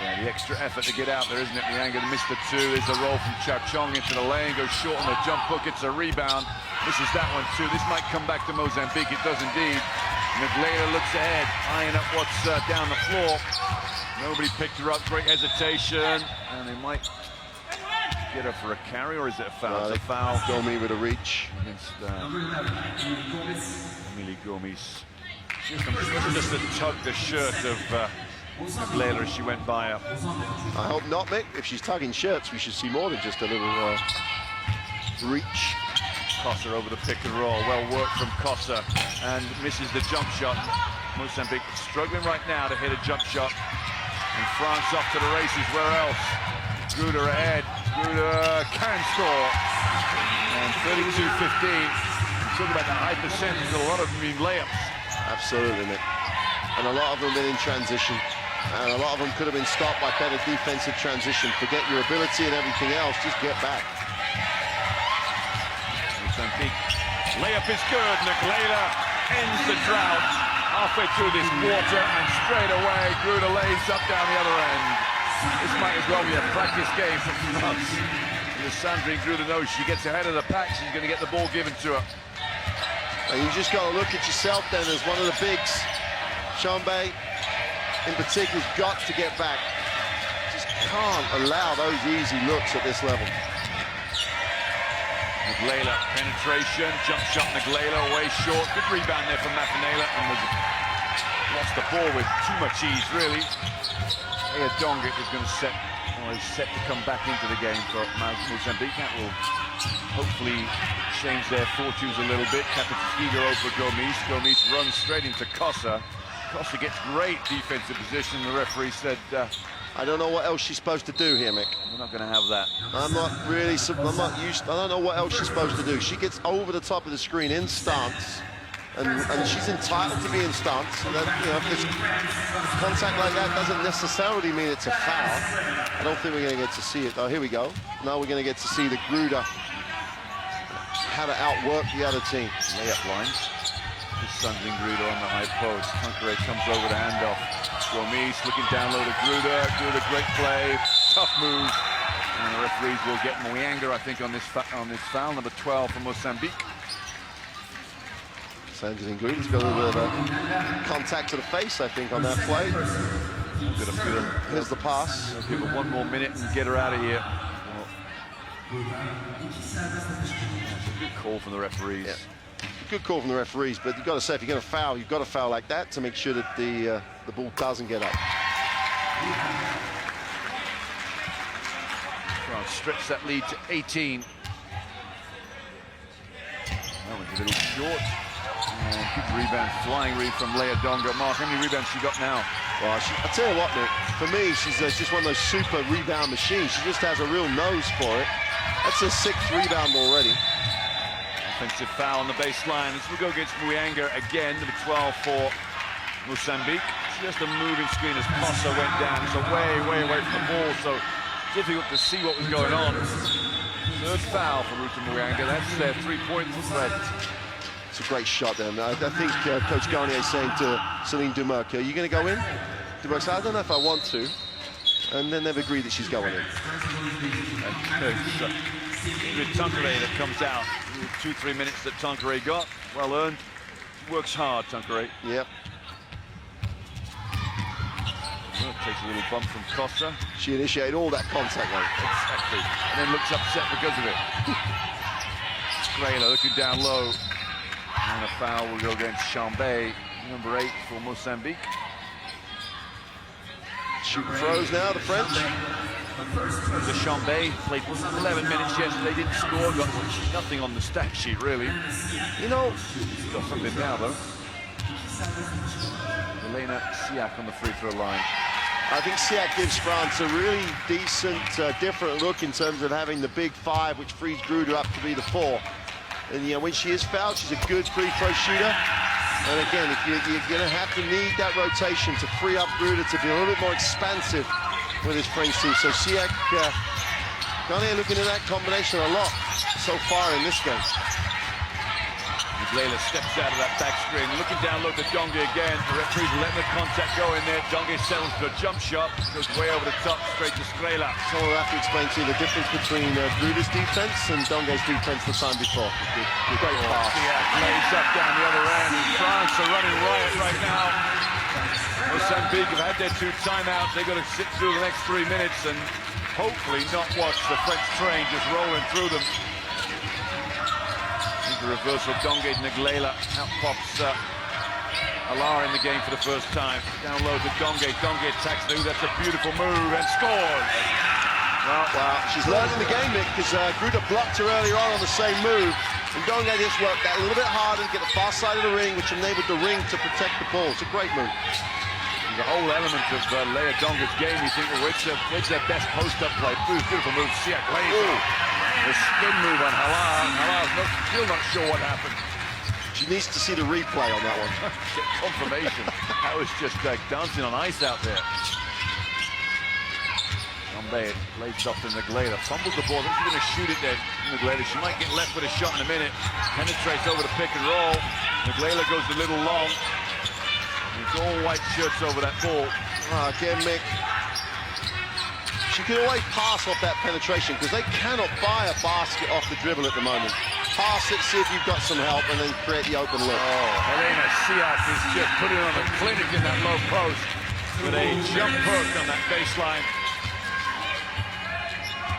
Speaker 2: Yeah, the extra effort to get out there, isn't it? Mianga missed the 2. There's a roll from Chachong into the lane. Goes short on the jump hook. It's a rebound. Misses that one, too. This might come back to Mozambique. It does indeed. McLeod looks ahead, eyeing up what's down the floor. Nobody picked her up. Great hesitation. And they might get her for a carry, or is it a foul? It's a foul.
Speaker 1: Gomi with a reach
Speaker 2: against Emily Gomis. Just to tug the shirt of Layla as she went by her.
Speaker 1: I hope not, Mick. If she's tugging shirts, we should see more than just a little reach.
Speaker 2: Cossa over the pick and roll. Well worked from Cossa, and misses the jump shot. Mozambique struggling right now to hit a jump shot. And France off to the races. Where else? Gruder ahead. Gruder can score. And 32-15. Talk about the high percentage. A lot of them being layups.
Speaker 1: Absolutely, Nick. And a lot of them been in transition. And a lot of them could have been stopped by better defensive transition. Forget your ability and everything else. Just get back.
Speaker 2: Mozambique. Layup is good. Naglela ends the drought halfway through this quarter. And straight away, Gruder lays up down the other end. This might as well be a practice game for France. Sandrine Gruder knows she gets ahead of the pack, she's going to get the ball given to her.
Speaker 1: And you just got to look at yourself then as one of the bigs. Chambé, in particular, has got to get back. Just can't allow those easy looks at this level.
Speaker 2: Naglela, penetration, jump shot, Naglela away short. Good rebound there from Mafanela, and was lost the ball with too much ease, really. Donga is going to set to come back into the game for Mozambique. That will hopefully change their fortunes a little bit. Kapitskiga over Gomis. Gomis runs straight into Cossa. Cossa gets great defensive position. The referee said,
Speaker 1: I don't know what else she's supposed to do here, Mick.
Speaker 2: We're not going to have that.
Speaker 1: I'm not used. I don't know what else she's supposed to do. She gets over the top of the screen in stance. And she's entitled to be in stance. And then, you know, if there's contact like that doesn't necessarily mean it's a foul. I don't think we're going to get to see it. Oh, here we go. Now we're going to get to see the Gruder how to outwork the other team.
Speaker 2: Layup lines. Sandrine Gruder on the high post. Tankere comes over the handoff. Gomis looking down low to Gruder. Gruder, great play, tough move. And the referees will get Muyanga, I think, on this foul, number 12 for Mozambique.
Speaker 1: Sandrine Gruder's got a little bit of contact to the face, I think, on that play.
Speaker 2: Got a feel.
Speaker 1: Here's the pass.
Speaker 2: Give her 1 more minute and get her out of here. That's a good call from the referees.
Speaker 1: Yeah. Good call from the referees, but you've got to say, if you're going to foul, you've got to foul like that to make sure that the ball doesn't get up.
Speaker 2: France stretch that lead to 18. That was a little short. And good rebound, flying read from Leah Donga. Mark, how many rebounds she got now?
Speaker 1: Well, I tell you what, Nick, for me, she's just one of those super rebound machines. She just has a real nose for it. That's her 6th rebound already.
Speaker 2: Offensive foul on the baseline as we go against Muyanga again, number 12 for Mozambique. Just a moving screen as Costa went down. It's way away from the ball, so difficult to see what was going on. 3rd foul for Ruta Muyanga. That's their 3-point threat.
Speaker 1: It's a great shot then. I think Coach Garnier is saying to Celine Dumerc, are you going to go in? Dumerc said, I don't know if I want to. And then they've agreed that she's going in.
Speaker 2: Good Tanqueray that comes out. 2-3 minutes that Tanqueray got. Well earned. Works hard, Tanqueray.
Speaker 1: Yep.
Speaker 2: Well, takes a little bump from Costa.
Speaker 1: She initiated all that contact, though.
Speaker 2: Exactly. And then looks upset because of it. Skrela looking down low. And a foul will go against Chambé, number 8 for Mozambique.
Speaker 1: Shooting throws now, the French.
Speaker 2: The Chambé played 11 minutes yesterday, didn't score, got nothing on the stat sheet, really.
Speaker 1: You know,
Speaker 2: got something now, though. Elena Siak on the free throw line.
Speaker 1: I think Siak gives France a really decent, different look in terms of having the big 5, which frees Gruder up to be the 4. And, you know, when she is fouled, she's a good free throw shooter. And again, if you're going to have to need that rotation to free up Gruder to be a little bit more expansive with his French team. So Siak, Garnier looking at that combination a lot so far in this game.
Speaker 2: Layla steps out of that back screen, looking down low to Donge again. The referee's letting the contact go in there. Donge settles for a jump shot, goes way over the top, straight to Skrela.
Speaker 1: So we'll have to explain to you the difference between Gruder's defense and Donge's defense the time before. Great pass.
Speaker 2: Yeah, lays up down the other end. France are running riot right now. Mozambique have had their 2 timeouts. They've got to sit through the next 3 minutes and hopefully not watch the French train just rolling through them. The reversal, Donge Nglela. Out pops Alar in the game for the first time. Down low to Donge. Donge attacks through. That's a beautiful move and scores.
Speaker 1: Well, she's learning the game, Nick, because Gruder blocked her earlier on the same move. And Donge just worked that a little bit harder to get the far side of the ring, which enabled the ring to protect the ball. It's a great move.
Speaker 2: The whole element of Lea Donge's game, you think, well, where's their best post-up play? Beautiful move, Siak lays. The spin move on Halar. Halar's still not sure what happened.
Speaker 1: She needs to see the replay on that one.
Speaker 2: Get confirmation. That was just dancing on ice out there. Chambé lays off to Nglela. Fumbles the ball. I think she's going to shoot it there. Nglela. She might get left with a shot in a minute. Penetrates over the pick and roll. Nglela goes a little long. It's all white shirts over that ball.
Speaker 1: Again, Mick. She can always pass off that penetration because they cannot buy a basket off the dribble at the moment. Pass it, see if you've got some help, and then create the open look.
Speaker 2: Oh, Elena Siak is just putting on a clinic in that low post with a jump hook on that baseline.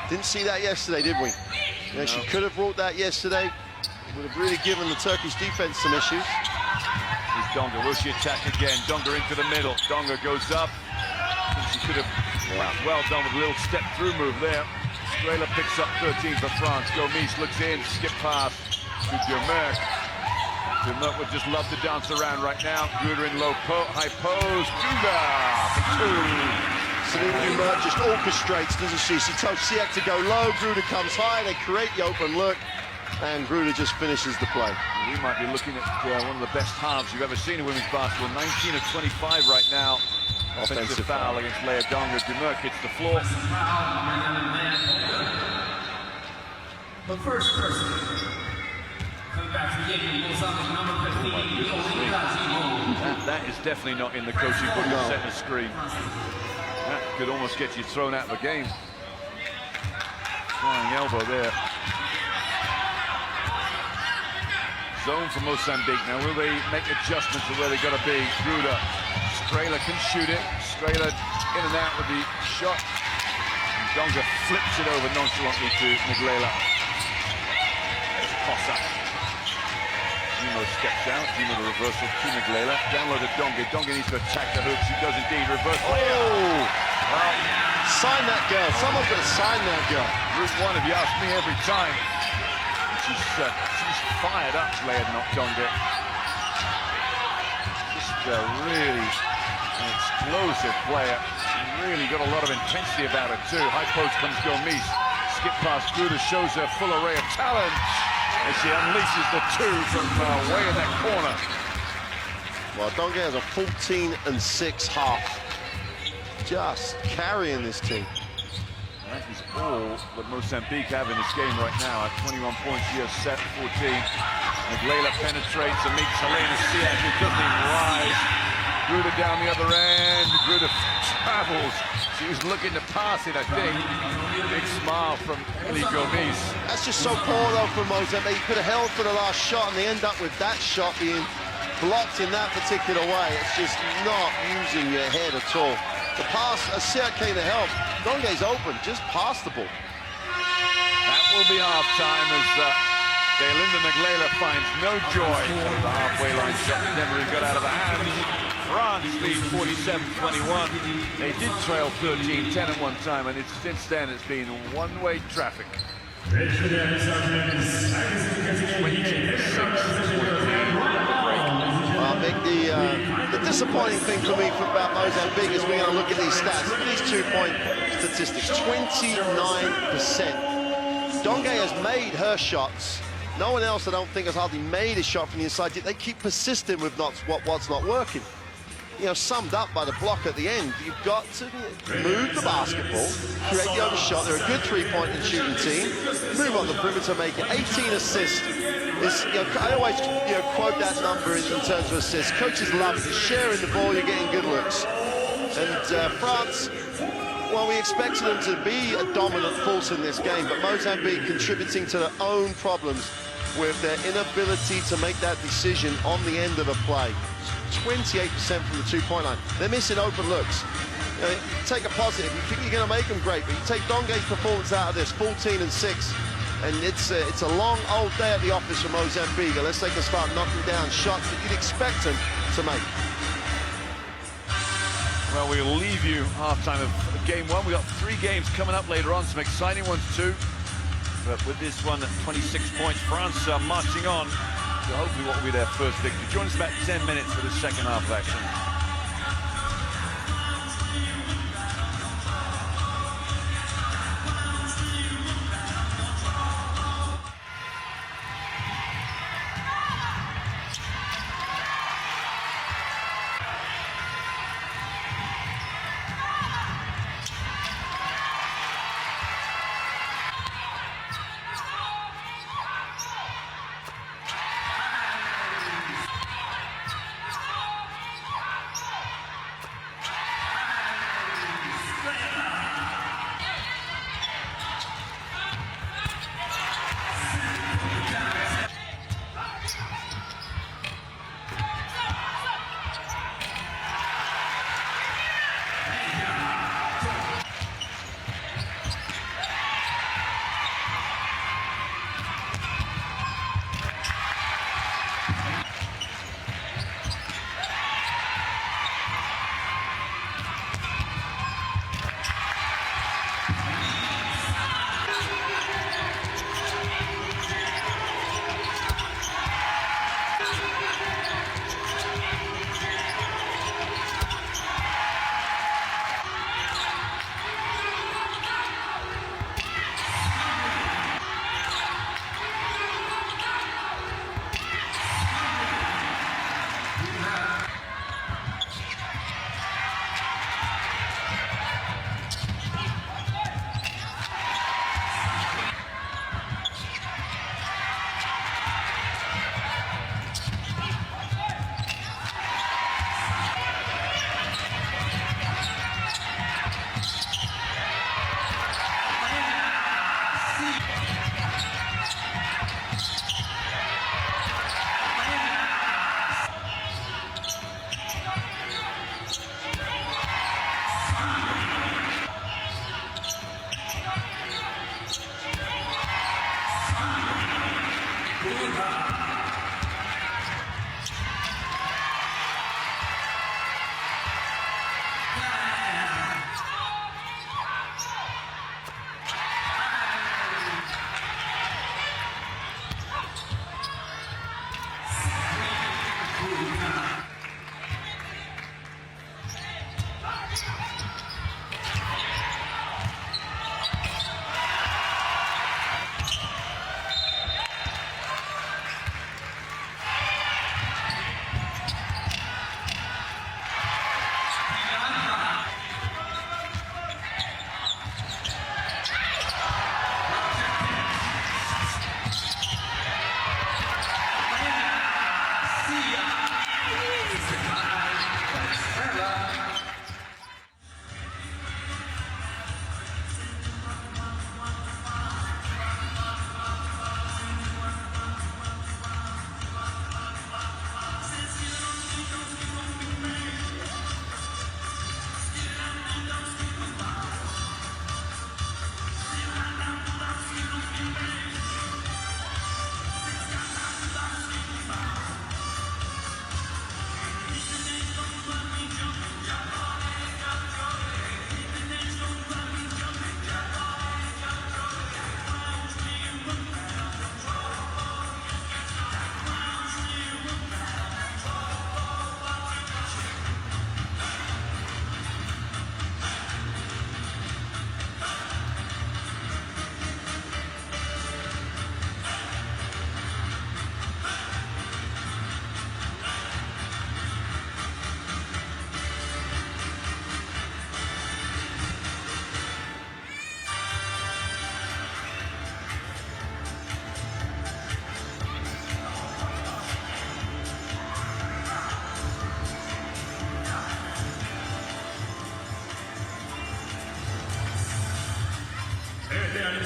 Speaker 1: Didn't see that yesterday, did we? Yeah, no. She could have brought that yesterday. Would have really given the Turkish defense some issues.
Speaker 2: Here's Donge. Will she attack again? Donge into the middle. Donge goes up. She could have well done with a little step-through move there. Skrela picks up 13 for France. Gomis looks in, skip pass to Dumerc. Dumerc would just love to dance around right now. Gruder in high pose. Gruder for 2.
Speaker 1: Celine Dumerc just orchestrates, doesn't she? She tells Siak to go low, Gruder comes high, they create the open look, and Gruder just finishes the play.
Speaker 2: We might be looking at one of the best halves you've ever seen in women's basketball. 19 of 25 right now. Offensive foul against Lea Donge. Dumerc hits the floor.
Speaker 3: The first person. Coming back to the game, number 15.
Speaker 2: That is definitely not in the coaching book of setting a screen. That could almost get you thrown out of the game. Flying elbow there. Zone for Mozambique. Now, will they make adjustments to where they got to be? Gruder. Skrela can shoot it. Skrela in and out with the shot. And Donge flips it over nonchalantly to Nglela. There's Costa. Dimo steps out. Dimo the reversal to Nglela. Down low to Donge. Donge needs to attack the hoop. She does indeed. Reverse.
Speaker 1: Oh! Well, sign that girl. Someone's got to sign that girl.
Speaker 2: Route 1, if you ask me, every time. She's fired up, Lea Donge. Just really An explosive player. Really got a lot of intensity about it too. High post comes Gomes. Skip past Gruda, shows her full array of talent as she unleashes the two from way in that corner.
Speaker 1: Well, Donge has a 14-6 half. Just carrying this team.
Speaker 2: That is all that Mozambique have in this game right now. At 21 points, she has set 14. Naglela penetrates and meets Helena Siak, who doesn't even rise. Gruda down the other end. Gruda travels. She was looking to pass it, I think. Big smile from Emily Gomes.
Speaker 1: That's just so poor, though, from Mozambique. He could have held for the last shot, and they end up with that shot being blocked in that particular way. It's just not using your head at all. The pass, Siak came to help. Donge's open, just pass the ball.
Speaker 2: That will be half-time as Delinda Naglela finds no joy at the halfway line shot. Never got out of the hands. France lead 47-21. They did trail 13-10 at one time, and since then it's been one-way traffic. 26-14.
Speaker 1: Well, Mick, the disappointing thing for me about Mozambique is we're going to look at these stats. Look at these two-point statistics, 29%. Donge has made her shots. No one else, I don't think, has hardly made a shot from the inside. They keep persisting with what's not working. You know, summed up by the block at the end, you've got to move the basketball, create the overshot. They're a good three-point and shooting team. Move on the perimeter, make it 18 assists. I always quote that number in terms of assists. Coaches love it. You're sharing the ball, you're getting good looks. And France, well, we expected them to be a dominant force in this game, but Mozambique contributing to their own problems with their inability to make that decision on the end of the play. 28% from the two-point line. They're missing open looks. Take a positive. You think you're going to make them great, but you take Donge's performance out of this, 14-6, and it's a long old day at the office for Mozambique unless they can start knocking down shots that you'd expect them to make.
Speaker 2: Well, we'll leave you halftime of game one. We've got 3 games coming up later on, some exciting ones too. But with this one at 26 points, France are marching on. So hopefully what will be their first victory. Join us about 10 minutes for the second half of action.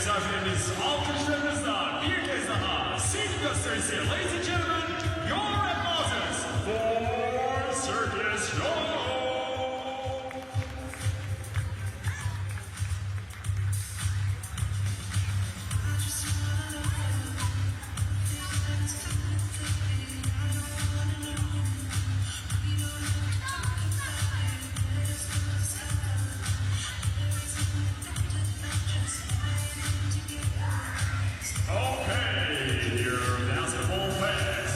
Speaker 3: misafirimiz alkışlarınızla bir kez daha sit gösterisi. Ladies and gentlemen, your applauses for Circus Show. Okay, dear basketball fans,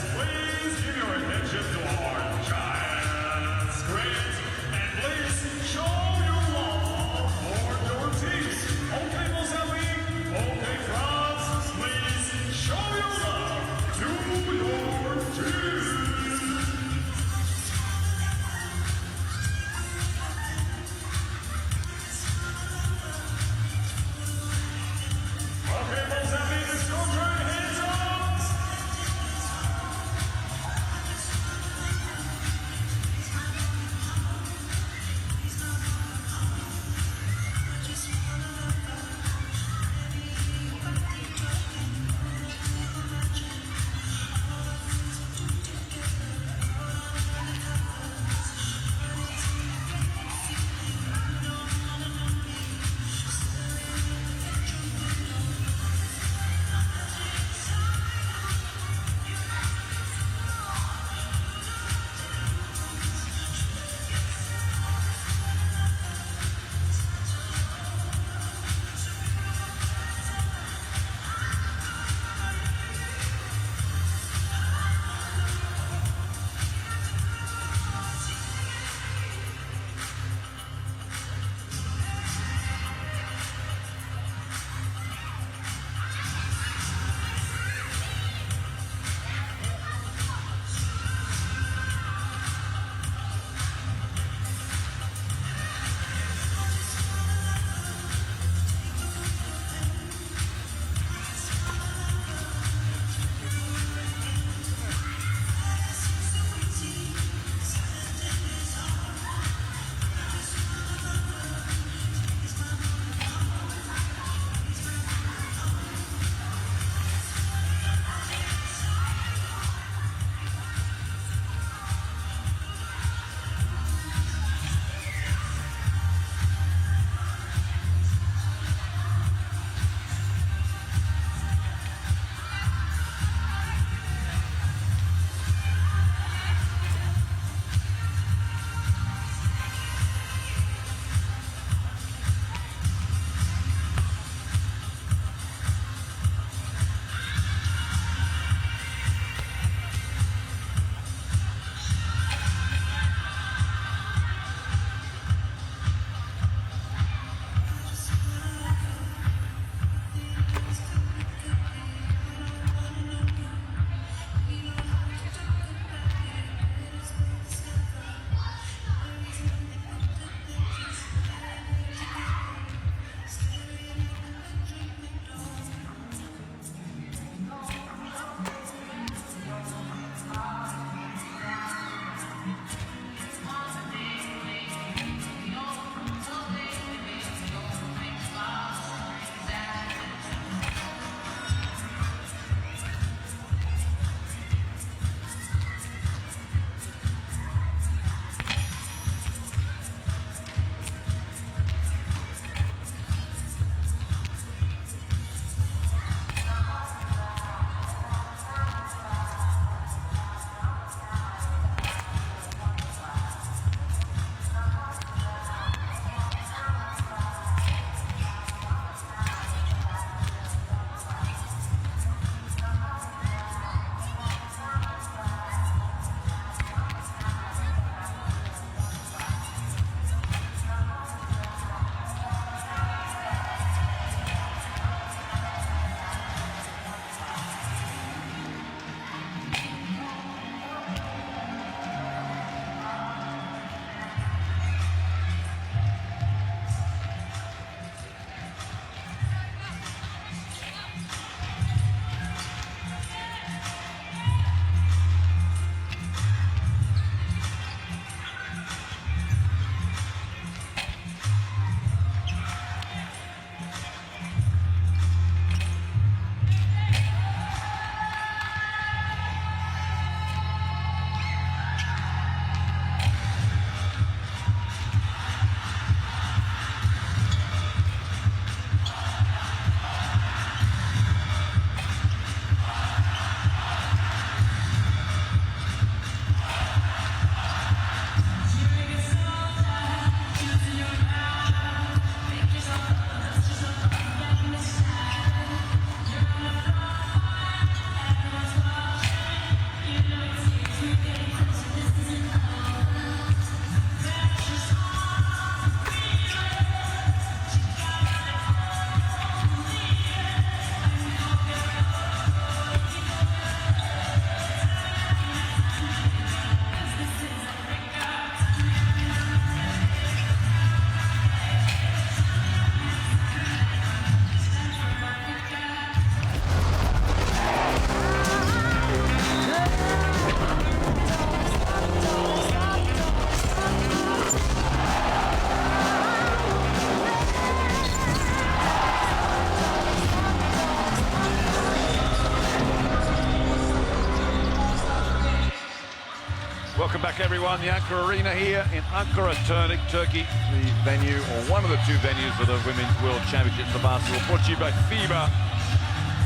Speaker 2: Welcome back, everyone. The Ankara Arena here in Ankara, Turkey, the venue, or one of the two venues for the Women's World Championships of basketball, brought to you by FIBA.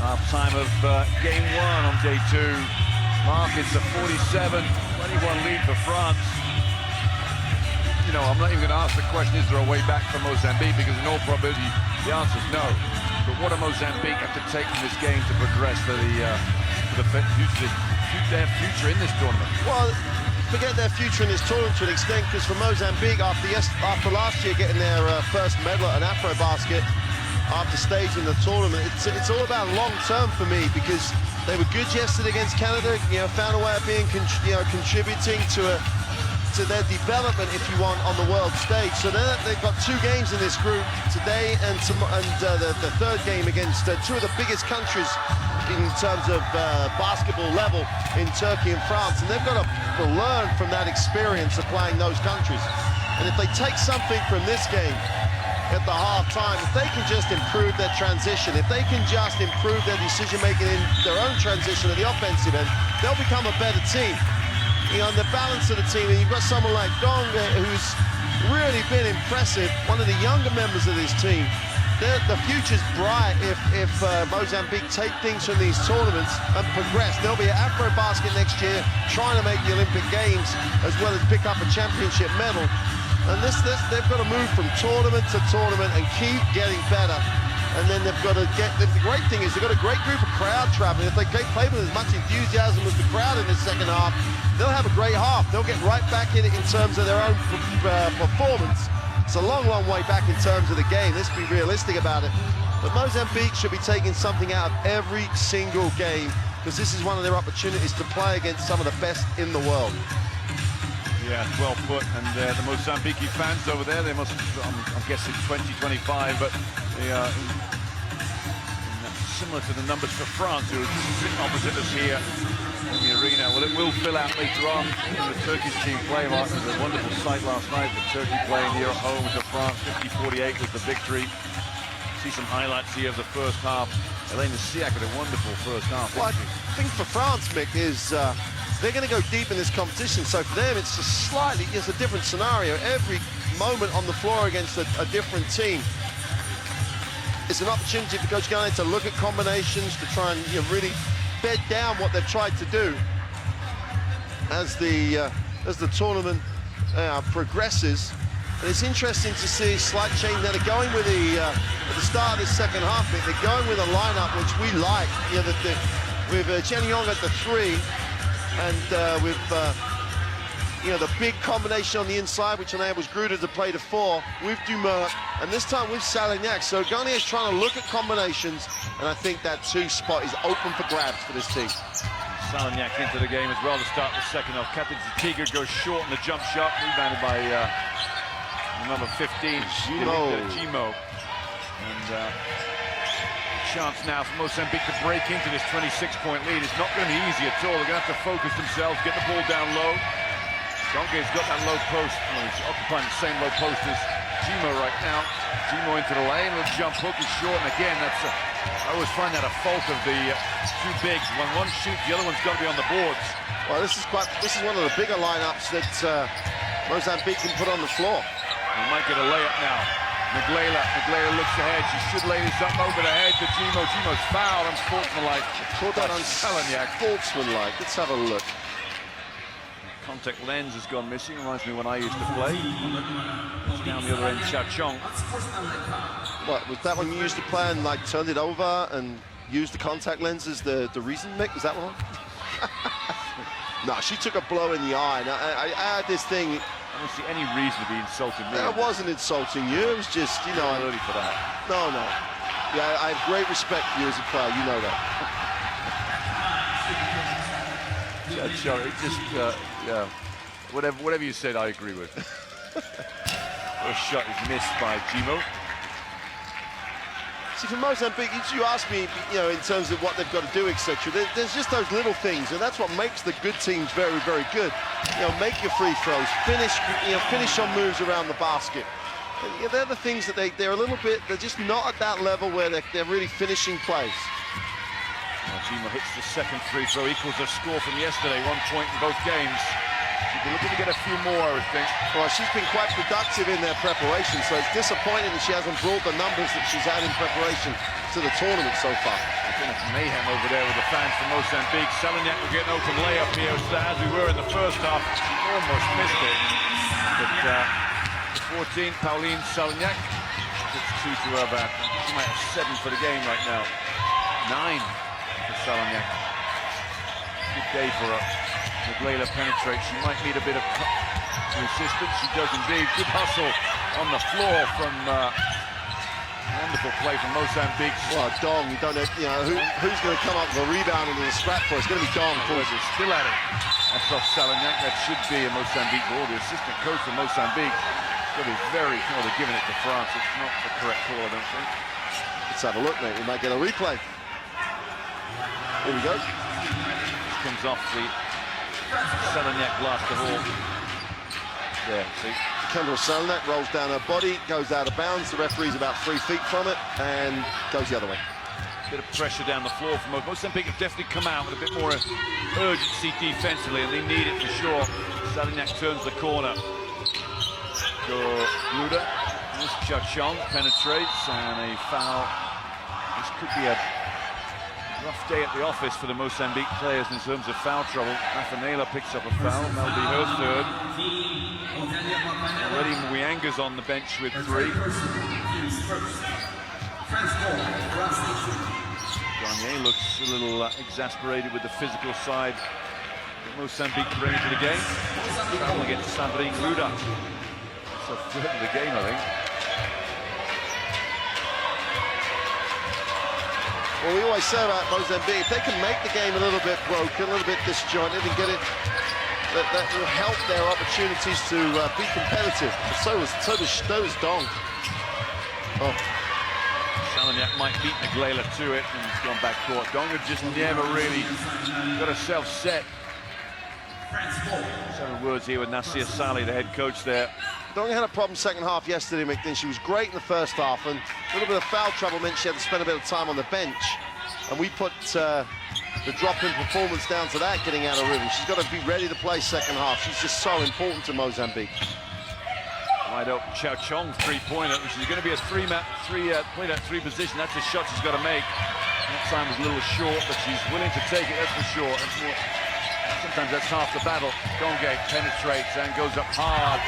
Speaker 2: Half time of game one on day two. Markets a 47-21 lead for France. You know, I'm not even going to ask the question, is there a way back for Mozambique? Because in all probability, the answer is no. But what do Mozambique have to take from this game to progress for their future in this tournament?
Speaker 1: Well, forget their future in this tournament to an extent, because for Mozambique, after last year getting their first medal at an Afro-basket, after staging the tournament, it's all about long-term for me, because they were good yesterday against Canada, you know, found a way of being contributing to their development, if you want, on the world stage. So they've got two games in this group today, and the third game against two of the biggest countries in terms of basketball level in Turkey and France, and they've got to learn from that experience of playing those countries. And if they take something from this game at the half-time, if they can just improve their transition, if they can just improve their decision-making in their own transition at the offensive end, they'll become a better team. You know, and the balance of the team, and you've got someone like Donga, who's really been impressive, one of the younger members of this team. The future's bright if Mozambique take things from these tournaments and progress. They'll be at Afro-basket next year, trying to make the Olympic Games, as well as pick up a championship medal. And they've got to move from tournament to tournament and keep getting better. And then they've got to get, the great thing is they've got a great group of crowd traveling. If they play with as much enthusiasm as the crowd in the second half, they'll have a great half. They'll get right back in it in terms of their own performance. It's a long, long way back in terms of the game. Let's be realistic about it. But Mozambique should be taking something out of every single game, because this is one of their opportunities to play against some of the best in the world.
Speaker 2: Yeah, well put. And the Mozambique fans over there, they must, I'm guessing 20, 25, but they are similar to the numbers for France, who are sitting opposite us here in the arena. Well, it will fill out later on in the Turkish team play. It was a wonderful sight last night, the Turkey playing here at home to France. 50-48 was the victory. See some highlights here of the first half. Elena Siak had a wonderful first half.
Speaker 1: Well, I think for France, Mick, is they're going to go deep in this competition. So for them, it's a different scenario. Every moment on the floor against a different team, it's an opportunity for Coach Garnett to look at combinations, to try and really bed down what they've tried to do as the tournament progresses. And it's interesting to see a slight change. Now they're going with at the start of the second half, they're going with a lineup which we like. You know, with Chen Yong at the 3, and with the big combination on the inside, which enables Gruder to play to 4 with Dumas, and this time with Salignac. So Garnier's trying to look at combinations, and I think that 2 spot is open for grabs for this team.
Speaker 2: Salignac into the game as well to start the second half. Captain Zatiga goes short in the jump shot, rebounded by number 15, Gimo. And chance now for Mozambique to break into this 26-point lead. It's not going to be easy at all. They're going to have to focus themselves, get the ball down low. Donga's got that low post. Well, he's occupying the same low post as Gimo right now. Gimo into the lane, the jump hook is short, and again, I always find that a fault of the 2 bigs. When one shoots, the other one's got to be on the boards.
Speaker 1: Well, this is one of the bigger lineups that Mozambique can put on the floor.
Speaker 2: We might get a layup now. Miglela looks ahead. She should lay this up over the head to Gimo. Gimo's fouled, unsportsmanlike.
Speaker 1: Caught that on unsportsmanlike. Let's have a look.
Speaker 2: Contact lens has gone missing. Reminds me when I used to play. It's down the other end, Cha Chong.
Speaker 1: What, was that when you used to play and like turned it over and used the contact lens as the reason, Mick? Was that one? No, she took a blow in the eye. And I had this thing.
Speaker 2: I don't see any reason to be insulting me.
Speaker 1: It wasn't insulting you. It was just, you know.
Speaker 2: Early for that.
Speaker 1: No. Yeah, I have great respect for you as a player. You know that.
Speaker 2: Yeah, whatever you said, I agree with. First shot is missed by Gimo.
Speaker 1: See, for Mozambique, you asked me, in terms of what they've got to do, etc. There's just those little things, and that's what makes the good teams very, very good. Make your free throws, finish on moves around the basket. And, they're the things that they're a little bit. They're just not at that level where they're really finishing plays.
Speaker 2: Gimo hits the second free throw, equals their score from yesterday. 1 point in both games. She'd be looking to get a few more, I would think.
Speaker 1: Well, she's been quite productive in their preparation, so it's disappointing that she hasn't brought the numbers that she's had in preparation to the tournament so far.
Speaker 2: I think it's mayhem over there with the fans from Mozambique. Selignac will get an open layup here, as we were in the first half. She almost missed it. But 14, Pauline Selignac. It's 2 to her back. She might have 7 for the game right now. 9 for Selignac. Good day for her. Layla penetrates. She might need a bit of resistance. She does indeed. Good hustle on the floor from wonderful play from Mozambique.
Speaker 1: Well, Dong, you don't know, who's going to come up with a rebound into the scrap for? It's going to be Dong.
Speaker 2: Still at it. That's off Selignac. That should be a Mozambique ball. The assistant coach of Mozambique will be very well, they're giving it to France. It's not the correct call, I don't think.
Speaker 1: Let's have a look, mate. We might get a replay. Here we go.
Speaker 2: This comes off the Selignac blast the hall. There, see.
Speaker 1: Kendall Selignac rolls down her body, goes out of bounds. The referee's about 3 feet from it and goes the other way.
Speaker 2: Bit of pressure down the floor from Mozambique. Have definitely come out with a bit more urgency defensively, and they need it for sure. Selignac turns the corner. Ruda, Chachong penetrates, and a foul. This could be a rough day at the office for the Mozambique players in terms of foul trouble. Mafanela picks up a foul. That'll be her third. Already Mwianga's on the bench with 3. Garnier looks a little exasperated with the physical side that Mozambique bring to the game. Travel against Sandrine Ruda. It's a third of the game, I think.
Speaker 1: Well, we always say about Mozambique, if they can make the game a little bit broken, a little bit disjointed, and get it, that will help their opportunities to be competitive. So does Dong. Oh.
Speaker 2: Selignac might beat Neglela to it, and he's gone back court. Dong had just never really got herself set. Some words here with Nasir Saleh, the head coach there.
Speaker 1: Dong had a problem second half yesterday, McDinn. She was great in the first half, and a little bit of foul trouble meant she had to spend a bit of time on the bench. And we put the drop in performance down to that, getting out of rhythm. She's got to be ready to play second half. She's just so important to Mozambique.
Speaker 2: Wide open Chachong, three-pointer, which is going to be a play that three position. That's a shot she's got to make. That time was a little short, but she's willing to take it, that's for sure. Sometimes that's half the battle. Dongate penetrates and goes up hard.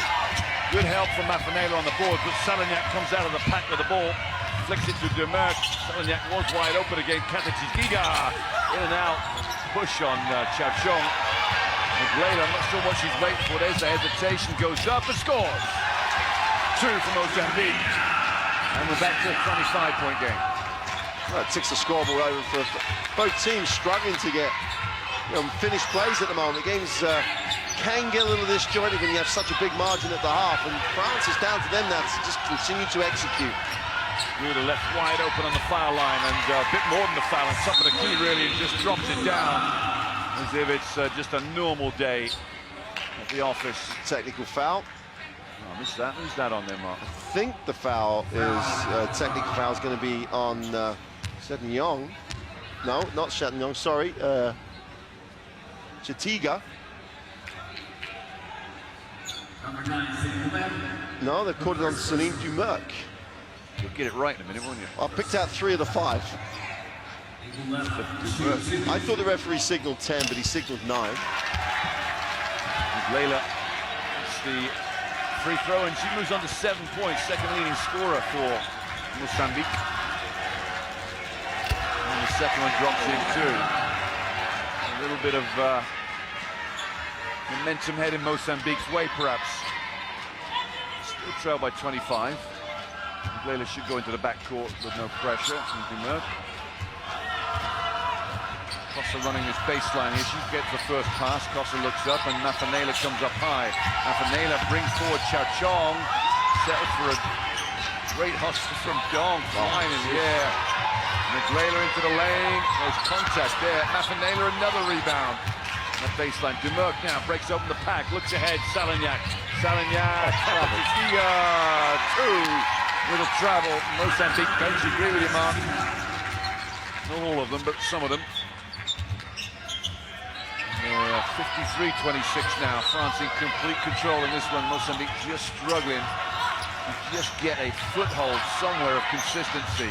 Speaker 2: Good help from Mafanela on the board, but Selignac comes out of the pack with the ball. Flicks it to Demerck. Selignac was wide open again. Giga in and out. Push on Chachong. Neglela, I'm not sure what she's waiting for. There's the hesitation. Goes up and scores. 2 for Mozambique. And we're back to a 25-point game.
Speaker 1: Well, it ticks the scoreboard over for both teams struggling to get finished plays at the moment. The games can get a little disjointed when you have such a big margin at the half, and France is down to them now to just continue to execute.
Speaker 2: Ruda left wide open on the foul line, and a bit more than the foul on top of the key really, and just drops it down as if it's just a normal day at the office.
Speaker 1: Technical foul.
Speaker 2: Oh, I missed that. Who's that on there, Mark?
Speaker 1: I think the foul is technical foul is going to be on Chatillon. No, not Chatillon. Sorry, Chatiga. No, they've called it on Celine Demerck.
Speaker 2: You'll get it right in a minute, won't you?
Speaker 1: I picked out 3 of the 5. I thought the referee signaled 10, but he signaled 9.
Speaker 2: Layla, it's the free throw, and she moves on to 7 points, second leading scorer for Mozambique. And the second one drops in too. A little bit of momentum heading Mozambique's way, perhaps. Still trail by 25. Layla should go into the backcourt with no pressure from Demerck. Costa running this baseline here. She gets the first pass. Costa looks up, and Mafanela comes up high. Mafanela brings forward Chachong. Settled for a great hustle from Dong. Flying in the air. Neglela into the lane. There's contact there. Mafanela another rebound. That baseline. Demerck now breaks open the pack. Looks ahead. Selignac. Giga. 2. Little travel. Mozambique bench. Agree with you, Mark. Not all of them, but some of them. 53-26 now. France in complete control in this one. Mozambique just struggling to just get a foothold somewhere of consistency.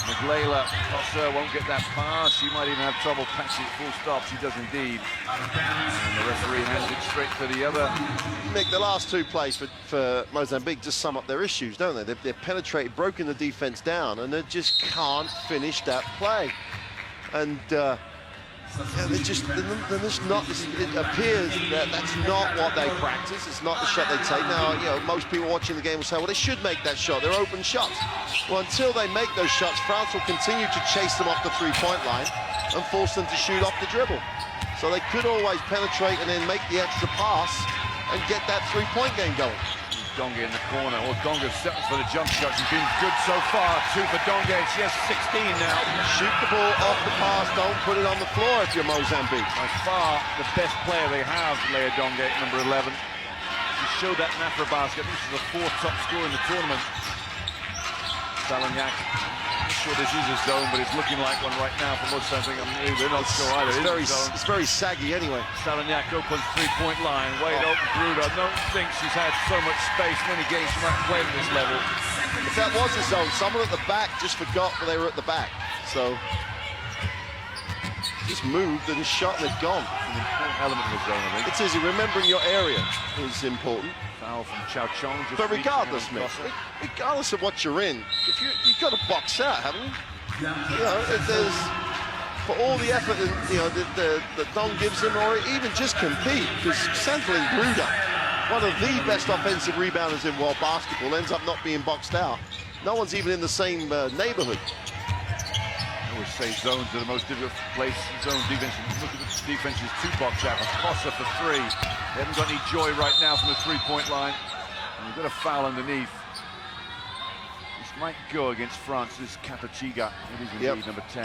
Speaker 2: Maglela, Costa won't get that pass. She might even have trouble catching it full stop. She does indeed. And the referee hands it straight for the other.
Speaker 1: Nick, the last two plays for Mozambique just sum up their issues, don't they? They've penetrated, broken the defense down, and they just can't finish that play. And yeah, they're just not. It appears that that's not what they practice. It's not the shot they take. Now, you know, most people watching the game will say, well, they should make that shot. They're open shots. Well, until they make those shots, France will continue to chase them off the three-point line and force them to shoot off the dribble. So they could always penetrate and then make the extra pass and get that three-point game going.
Speaker 2: Donge in the corner. Well, Donge settles for the jump shot. She's been good so far. 2 for Donge. She has 16 now.
Speaker 1: Shoot the ball off the pass. Don't put it on the floor if you're Mozambique.
Speaker 2: By far the best player they have, Leah Donge, number 11. She showed that in FIBA Basket. This is the 4th top scorer in the tournament. Salagnac. I'm sure this is a zone, but it's looking like one right now for Mozambique. They're not sure either.
Speaker 1: It's very saggy anyway.
Speaker 2: Salagnac opens three-point line. Wide open Gruder. I don't think she's had so much space. Many games she might play at this level.
Speaker 1: If that was a zone, someone at the back just forgot that they were at the back. So just moved and shot and they're gone.
Speaker 2: An important element of the zone, I think.
Speaker 1: It's easy. Remembering your area is important.
Speaker 2: Foul from Chow Chong.
Speaker 1: But regardless, Mick, regardless of what you're in, if you've got to box out, haven't you? You know, if there's for all the effort that, you know, that Don gives him, or even just compete, because Santlin Gruder, one of the best offensive rebounders in world basketball, ends up not being boxed out. No one's even in the same neighborhood.
Speaker 2: I always say zones are the most difficult place. Zone defense. Look at the defenses to box out. Costa for 3. They haven't got any joy right now from the three-point line. And we've got a foul underneath. This might go against France. This is Katachiga. It is indeed number 10.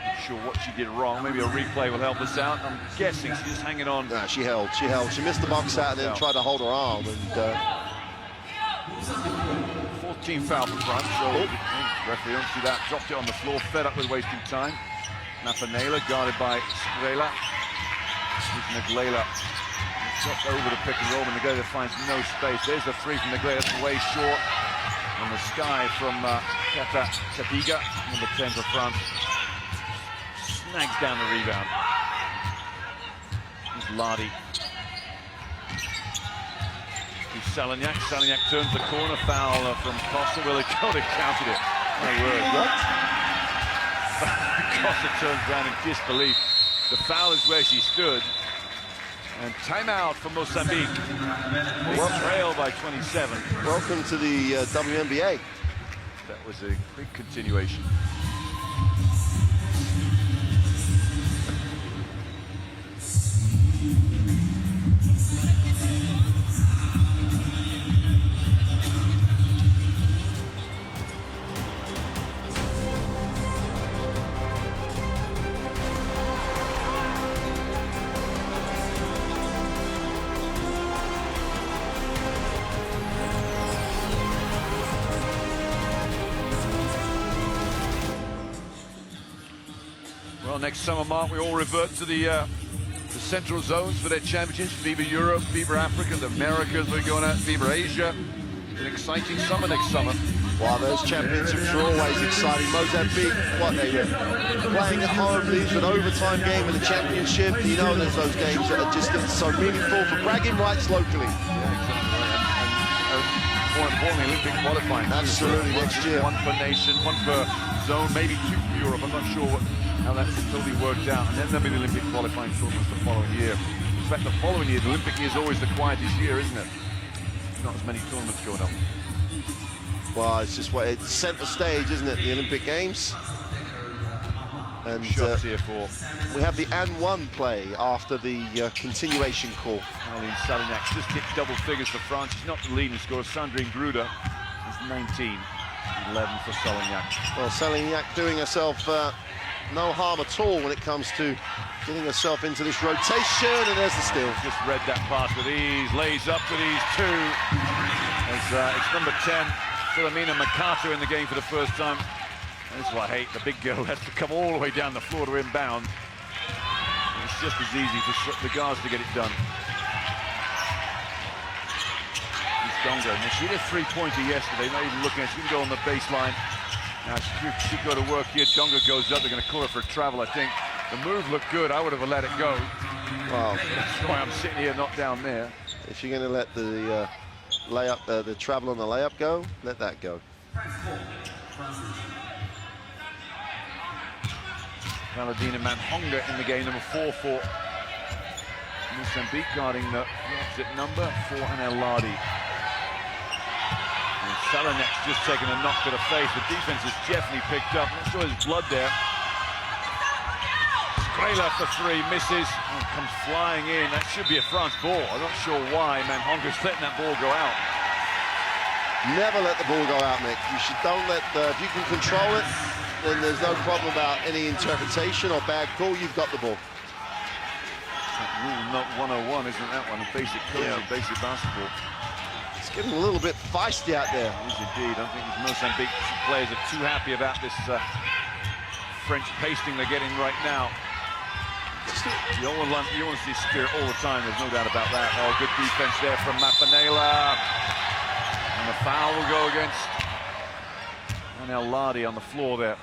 Speaker 2: Not sure what she did wrong. Maybe a replay will help us out. I'm guessing she's just hanging on.
Speaker 1: Nah, she held. She missed the box out and then tried to hold her arm. And
Speaker 2: 14 foul for France. So referee don't see that. Dropped it on the floor. Fed up with wasting time. Napanela guarded by Strela. Maglela just over the pick and roll, and Maglela finds no space. There's the 3 from Maglela, that's way short. On the sky from Katachiga, number 10 for France. Snags down the rebound. Here's Lardy. Here's Salagnac. Salagnac turns the corner. Foul from Costa. Well, they could have counted it. My word. What? Costa turns around in disbelief. The foul is where she stood. And timeout for Mozambique. They trail by 27.
Speaker 1: Welcome to the WNBA.
Speaker 2: That was a quick continuation. Well, next summer, Mark, we all revert to the central zones for their championships. FIBA Europe, FIBA Africa, the Americas, we're going out, FIBA Asia. An exciting summer next summer.
Speaker 1: Wow, those championships are always exciting. Mozambique, what they were playing at home, these an overtime game in the championship. You know, there's those games that are just so meaningful for bragging rights locally.
Speaker 2: Yeah, exactly. And more importantly, Olympic qualifying.
Speaker 1: Absolutely, next year.
Speaker 2: One for nation, one for zone, maybe 2 for Europe. I'm not sure how that's totally worked out. And then there'll be the Olympic qualifying tournaments the following year. In fact, the following year, the Olympic year is always the quietest year, isn't it? Not as many tournaments going on.
Speaker 1: Well, it's just what it's centre stage, isn't it? The Olympic Games. And
Speaker 2: shots here for.
Speaker 1: We have the N1 play after the continuation call.
Speaker 2: Caroline Salagnac just hit double figures for France. She's not the leading scorer. Sandrine Gruder is 19, 11 for Salagnac.
Speaker 1: Well, Salagnac doing herself no harm at all when it comes to getting herself into this rotation, and there's the steal.
Speaker 2: Just read that pass with ease, lays up with ease too. As it's number 10, Philomena Makato in the game for the first time. And this is what I hate, the big girl has to come all the way down the floor to inbound. just as easy for the guards to get it done. Donga, and she did a three-pointer yesterday, not even looking at it. She can go on the baseline. Now she should go to work here. Donga goes up, they're going to call her for a travel, I think. The move looked good, I would have let it go. Well, that's why I'm sitting here, not down there.
Speaker 1: If you're going to let the layup, the travel on the layup go, let that go.
Speaker 2: Valentina Manhonga in the game, number 4 for Mozambique, guarding the opposite number, 4 Anel Ladi. Salanek's just taken a knock to the face. The defense has definitely picked up. I'm not sure there's blood there. Skrela for 3, misses. And comes flying in. That should be a France ball. I'm not sure why Manhonga's letting that ball go out.
Speaker 1: Never let the ball go out, Mick. You should don't let if you can control it, then there's no problem about any interpretation or bad call. You've got the ball.
Speaker 2: Rule not 101, isn't that one? Basic codes of basic basketball.
Speaker 1: It's getting a little bit feisty out there.
Speaker 2: It is indeed. I don't think these Mozambique players are too happy about this French pasting they're getting right now. You want to see spirit all the time, there's no doubt about that. Oh, good defense there from Mafanela. And the foul will go against Anel Ladi on the floor there.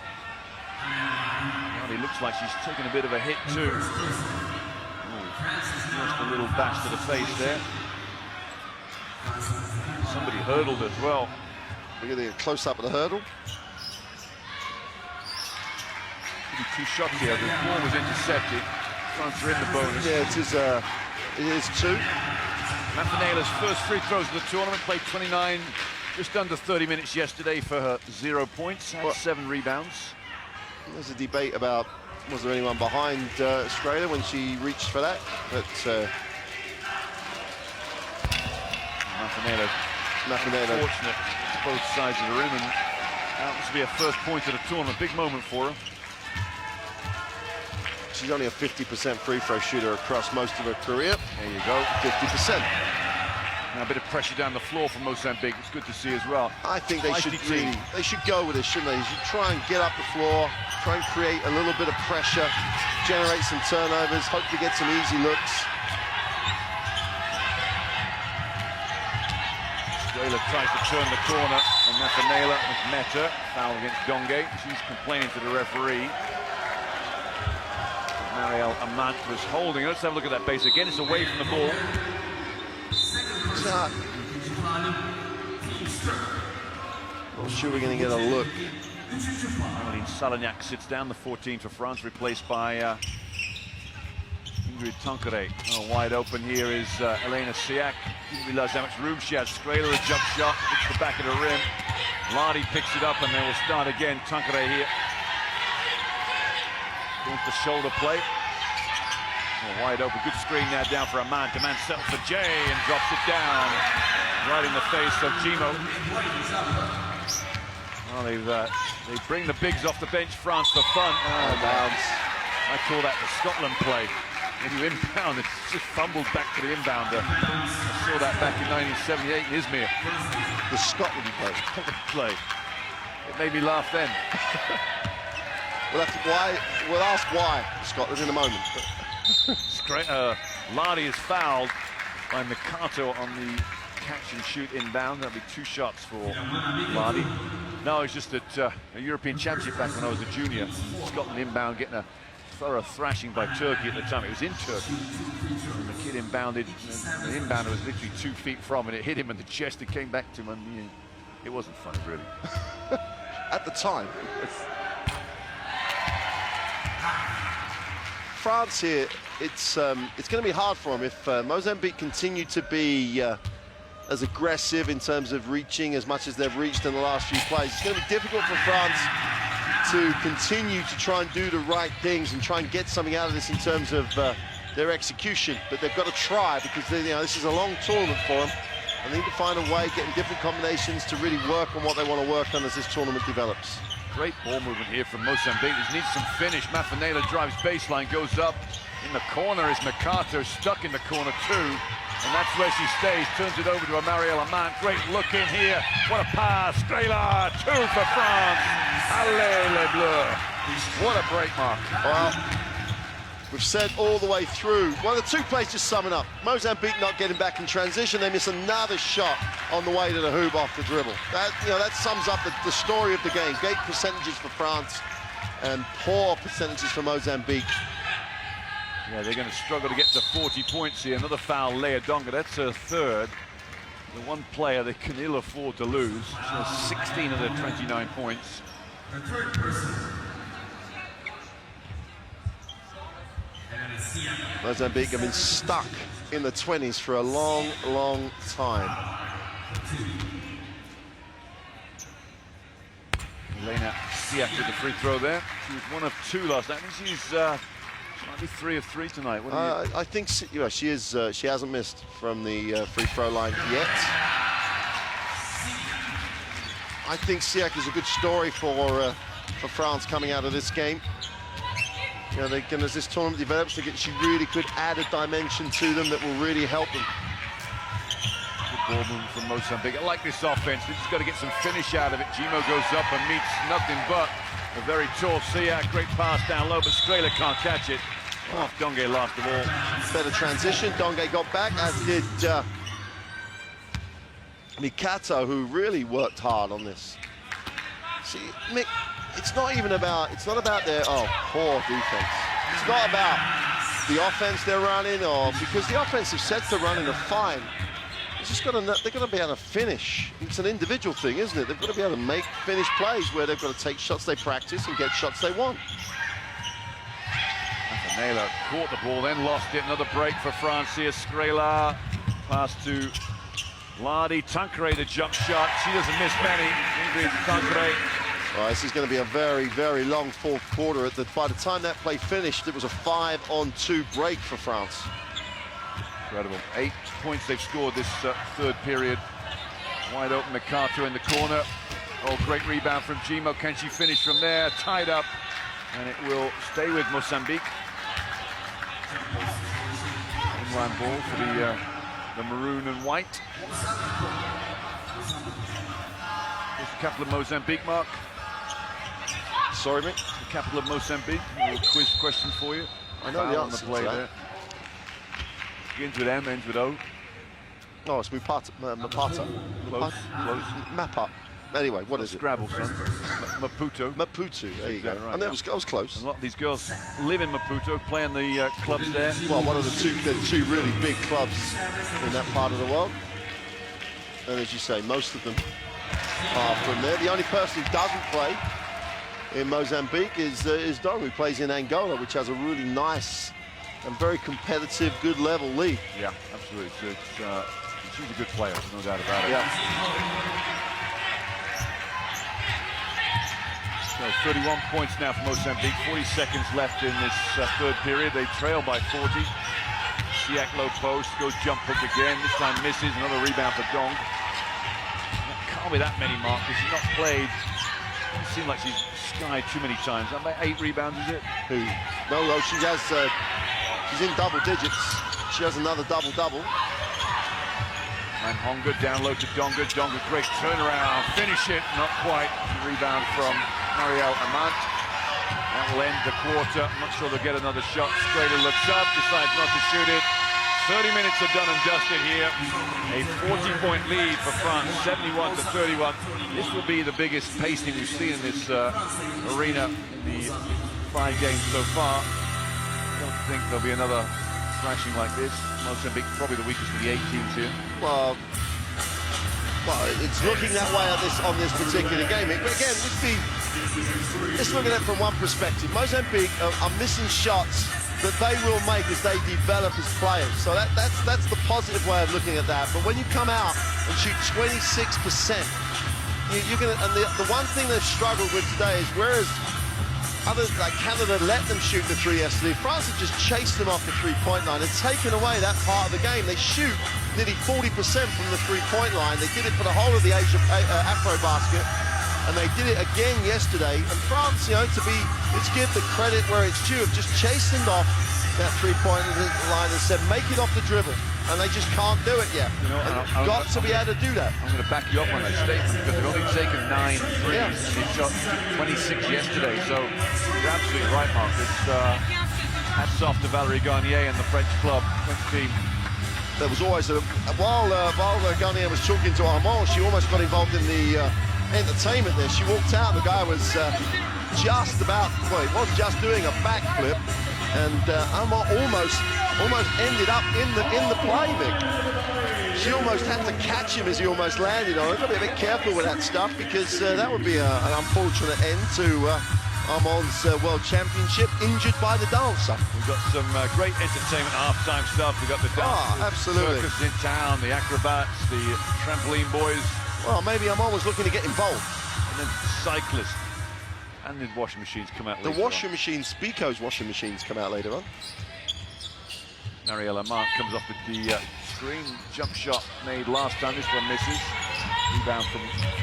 Speaker 2: Ladi looks like she's taken a bit of a hit too. Just a little bash to the face there. Somebody hurdled as well.
Speaker 1: Look at the close-up of the hurdle.
Speaker 2: Maybe 2 shots here. The ball was intercepted. France are in the bonus.
Speaker 1: Yeah, it is 2.
Speaker 2: Mafanela's first free throws of the tournament, played 29, just under 30 minutes yesterday for her 0 points, had 7 rebounds.
Speaker 1: There's a debate about was there anyone behind Skrela when she reached for that, but
Speaker 2: Mafanela fortunate to both sides of the rim, and that must be her first point of the tournament. Big moment for her.
Speaker 1: She's only a 50% free throw shooter across most of her career.
Speaker 2: There you go,
Speaker 1: 50%.
Speaker 2: Now a bit of pressure down the floor from Mozambique. It's good to see as well.
Speaker 1: I think they should go with it, shouldn't they? They should try and get up the floor, try and create a little bit of pressure, generate some turnovers, hopefully get some easy looks.
Speaker 2: Skrela tries to turn the corner, and Mafanela has met her. Foul against Donge. She's complaining to the referee. Marielle Amant was holding. Let's have a look at that base again. It's away from the ball.
Speaker 1: Not sure we're going to get a look.
Speaker 2: Caroline Salignac sits down, the 14 for France, replaced by Ingrid Tankere. Oh, wide open here is Elena Siak. Didn't realize how much room she has. Skrela, a jump shot, hits the back of the rim. Ladi picks it up, and they will start again. Tankere here. Goes the shoulder play. Oh, wide open, good screen now down for Amant. Amant settles for Jay and drops it down. Right in the face of Jimo. Well, they bring the bigs off the bench, France, for fun. I call that the Scotland play. When you inbound, it's just fumbled back to the inbounder. I saw that back in 1978 in Izmir.
Speaker 1: The Scotland play.
Speaker 2: Play. It made me laugh then.
Speaker 1: We'll ask why Scotland in a moment.
Speaker 2: Ladi is fouled by Mikato on the catch and shoot inbound. That'll be 2 shots for Ladi. No, it's just at a European Championship back when I was a junior. Scotland inbound getting a thorough thrashing by Turkey at the time. It was in Turkey. And the kid inbounded, and the inbounder was literally 2 feet from, and it hit him in the chest. It came back to him, and it wasn't funny, really.
Speaker 1: At the time. France here, it's going to be hard for them if Mozambique continue to be as aggressive in terms of reaching as much as they've reached in the last few plays. It's going to be difficult for France to continue to try and do the right things and try and get something out of this in terms of their execution. But they've got to try, because this is a long tournament for them. They need to find a way, getting different combinations to really work on what they want to work on as this tournament develops.
Speaker 2: Great ball movement here from Mozambique. Just needs some finish. Mafanela drives baseline, goes up. In the corner is Mikato, stuck in the corner too. And that's where she stays. Turns it over to Marielle Amant. Great look in here. What a pass. Skrela, 2 for France. Allez les Bleus. What a break mark.
Speaker 1: Well, We've said all the way through. Well, the two plays just summing up. Mozambique not getting back in transition. They miss another shot on the way to the hoop off the dribble. That sums up the story of the game. Great percentages for France and poor percentages for Mozambique.
Speaker 2: Yeah, they're going to struggle to get to 40 points here. Another foul, Leah Donga. That's her third. The one player they can ill afford to lose. She has 16 of their 29 points.
Speaker 3: The third person.
Speaker 1: Mozambique have been stuck in the 20s for a long, long time.
Speaker 2: Elena Siak with the free throw there. She was 1 of 2 last night. I think she's she might be 3 of 3 tonight.
Speaker 1: I think she is. She hasn't missed from the free throw line yet. I think Siak is a good story for France coming out of this game. You know, as this tournament develops, she really could add a dimension to them that will really help them.
Speaker 2: Good ball movement from Mozambique. I like this offense. They've just got to get some finish out of it. Gimo goes up and meets nothing but a very tall Siak. Great pass down low, but Skrela can't catch it. Off Donge last of all.
Speaker 1: Better transition. Donge got back, as did Mikato, who really worked hard on this. See, Mick, it's not about their poor defense. It's not about the offense they're running, or because the offensive sets they're running are fine. It's just they're got to be able to finish. It's an individual thing, isn't it? They've got to be able to finish plays where they've got to take shots they practice and get shots they want.
Speaker 2: Naylor caught the ball, then lost it. Another break for France here. Skrela pass to Lardy. Tankere, the jump shot. She doesn't miss many. Ingrid Tankere.
Speaker 1: Well, this is going to be a very, very long fourth quarter. By the time that play finished, it was a 5-on-2 break for France.
Speaker 2: Incredible. 8 points they've scored this third period. Wide open Mikato in the corner. Oh, great rebound from Gimo. Can she finish from there? Tied up. And it will stay with Mozambique. Inline ball for the maroon and white. There's the capital of Mozambique, Mark.
Speaker 1: Sorry, Mick?
Speaker 2: The capital of Mozambique. A little quiz question for you.
Speaker 1: I know the answer to that.
Speaker 2: There. Begins with M, ends with O.
Speaker 1: Oh, it's Mapata.
Speaker 2: Close.
Speaker 1: Mapa. Anyway, what is it?
Speaker 2: Scrabble, son. Maputo.
Speaker 1: Maputo, there you go.
Speaker 2: Right,
Speaker 1: and I was close.
Speaker 2: And a lot of these girls live in Maputo, play in the clubs there.
Speaker 1: Well, one of the two really big clubs in that part of the world. And as you say, most of them are from there. The only person who doesn't play in Mozambique is Dom, who plays in Angola, which has a really nice and very competitive, good level league.
Speaker 2: Yeah, absolutely. She's a good player, no doubt about it.
Speaker 1: Yeah.
Speaker 2: So 31 points now for Mozambique. 40 seconds left in this third period. They trail by 40. Siak low post, goes jump hook again. This time misses. Another rebound for Dong. Can't be that many, Mark, because she's not played. Doesn't seem like she's skied too many times. About 8 rebounds, is it?
Speaker 1: Who? No, she has. She's in double digits. She has another double-double.
Speaker 2: And Honga down low to Donga. Donga, great turnaround. Finish it. Not quite. Rebound from Marielle Amant. That will end the quarter. I'm not sure they'll get another shot. Skrela looks up, decides not to shoot it. 30 minutes are done and dusted here. A 40-point lead for France, 71-31. This will be the biggest pacing we've seen in this arena in the 5 games so far. I don't think there'll be another thrashing like this. Mozambique probably the weakest of the 8 teams here.
Speaker 1: Well, it's looking that way on this particular game. But again, let's look at it from one perspective. Mozambique are missing shots that they will make as they develop as players. So that's the positive way of looking at that. But when you come out and shoot 26%, you're gonna. And the one thing they've struggled with today is whereas others like Canada let them shoot the 3 yesterday, France have just chased them off the 3-point line and taken away that part of the game. They shoot nearly 40% from the 3-point line. They did it for the whole of the Afro basket, and they did it again yesterday. And France, let's give the credit where it's due, of just chasing off that 3-point line and said, make it off the dribble. And they just can't do it yet. And got to be able to do that.
Speaker 2: I'm going to back you up on that statement, because they've only taken 9 threes, and they shot 26 yesterday. So you're absolutely right, Mark. Hats off to Valérie Garnier and the French club, French team.
Speaker 1: There was always while Garnier was talking to Armand, she almost got involved in the entertainment there. She walked out, the guy was just about, well, he was just doing a backflip, and Armand almost ended up in the play, Vic. She almost had to catch him as he almost landed on it. Got to be a bit careful with that stuff, because that would be an unfortunate end to Armand's World Championship, injured by the dancer.
Speaker 2: We've got some great entertainment half-time stuff. We've got the dancers,
Speaker 1: absolutely.
Speaker 2: circus in town, the acrobats, the trampoline boys.
Speaker 1: Well, maybe Armand was looking to get involved.
Speaker 2: And then cyclists. And the washing machines come out later.
Speaker 1: The washing machines, Spico's washing machines come out later on.
Speaker 2: Marielle Marc comes off with the screen. Jump shot made last time. This one misses. Rebound from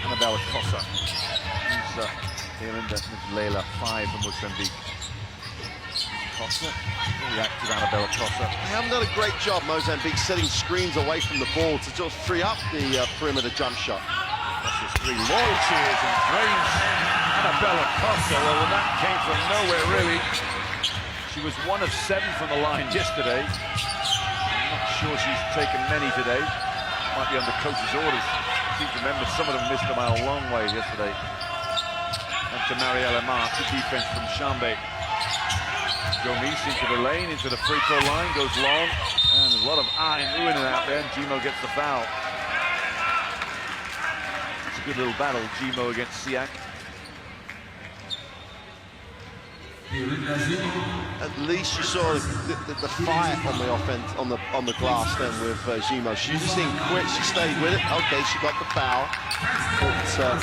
Speaker 2: Annabella Cossa. Leila, 5 for Mozambique. Cossa, very active Annabella Cossa.
Speaker 1: They haven't done a great job, Mozambique, setting screens away from the ball to just free up the perimeter jump shot.
Speaker 2: Cossa's 3 loyalty and drains Annabella Cossa. Well, that came from nowhere, really. She was 1 of 7 from the line yesterday. I'm not sure she's taken many today. Might be under coach's orders. I seem to remember some of them missed them out a long way yesterday. And to Marielle Marc, the defense from Chambé. Gomis into the lane, into the free throw line, goes long. And there's a lot of and oohing out there, and Gimo gets the foul. It's a good little battle, Gimo against Siak.
Speaker 1: At least you saw the fight on the offense, on the glass then with Gimo. She just didn't quit, she stayed with it. Okay, she got the foul. But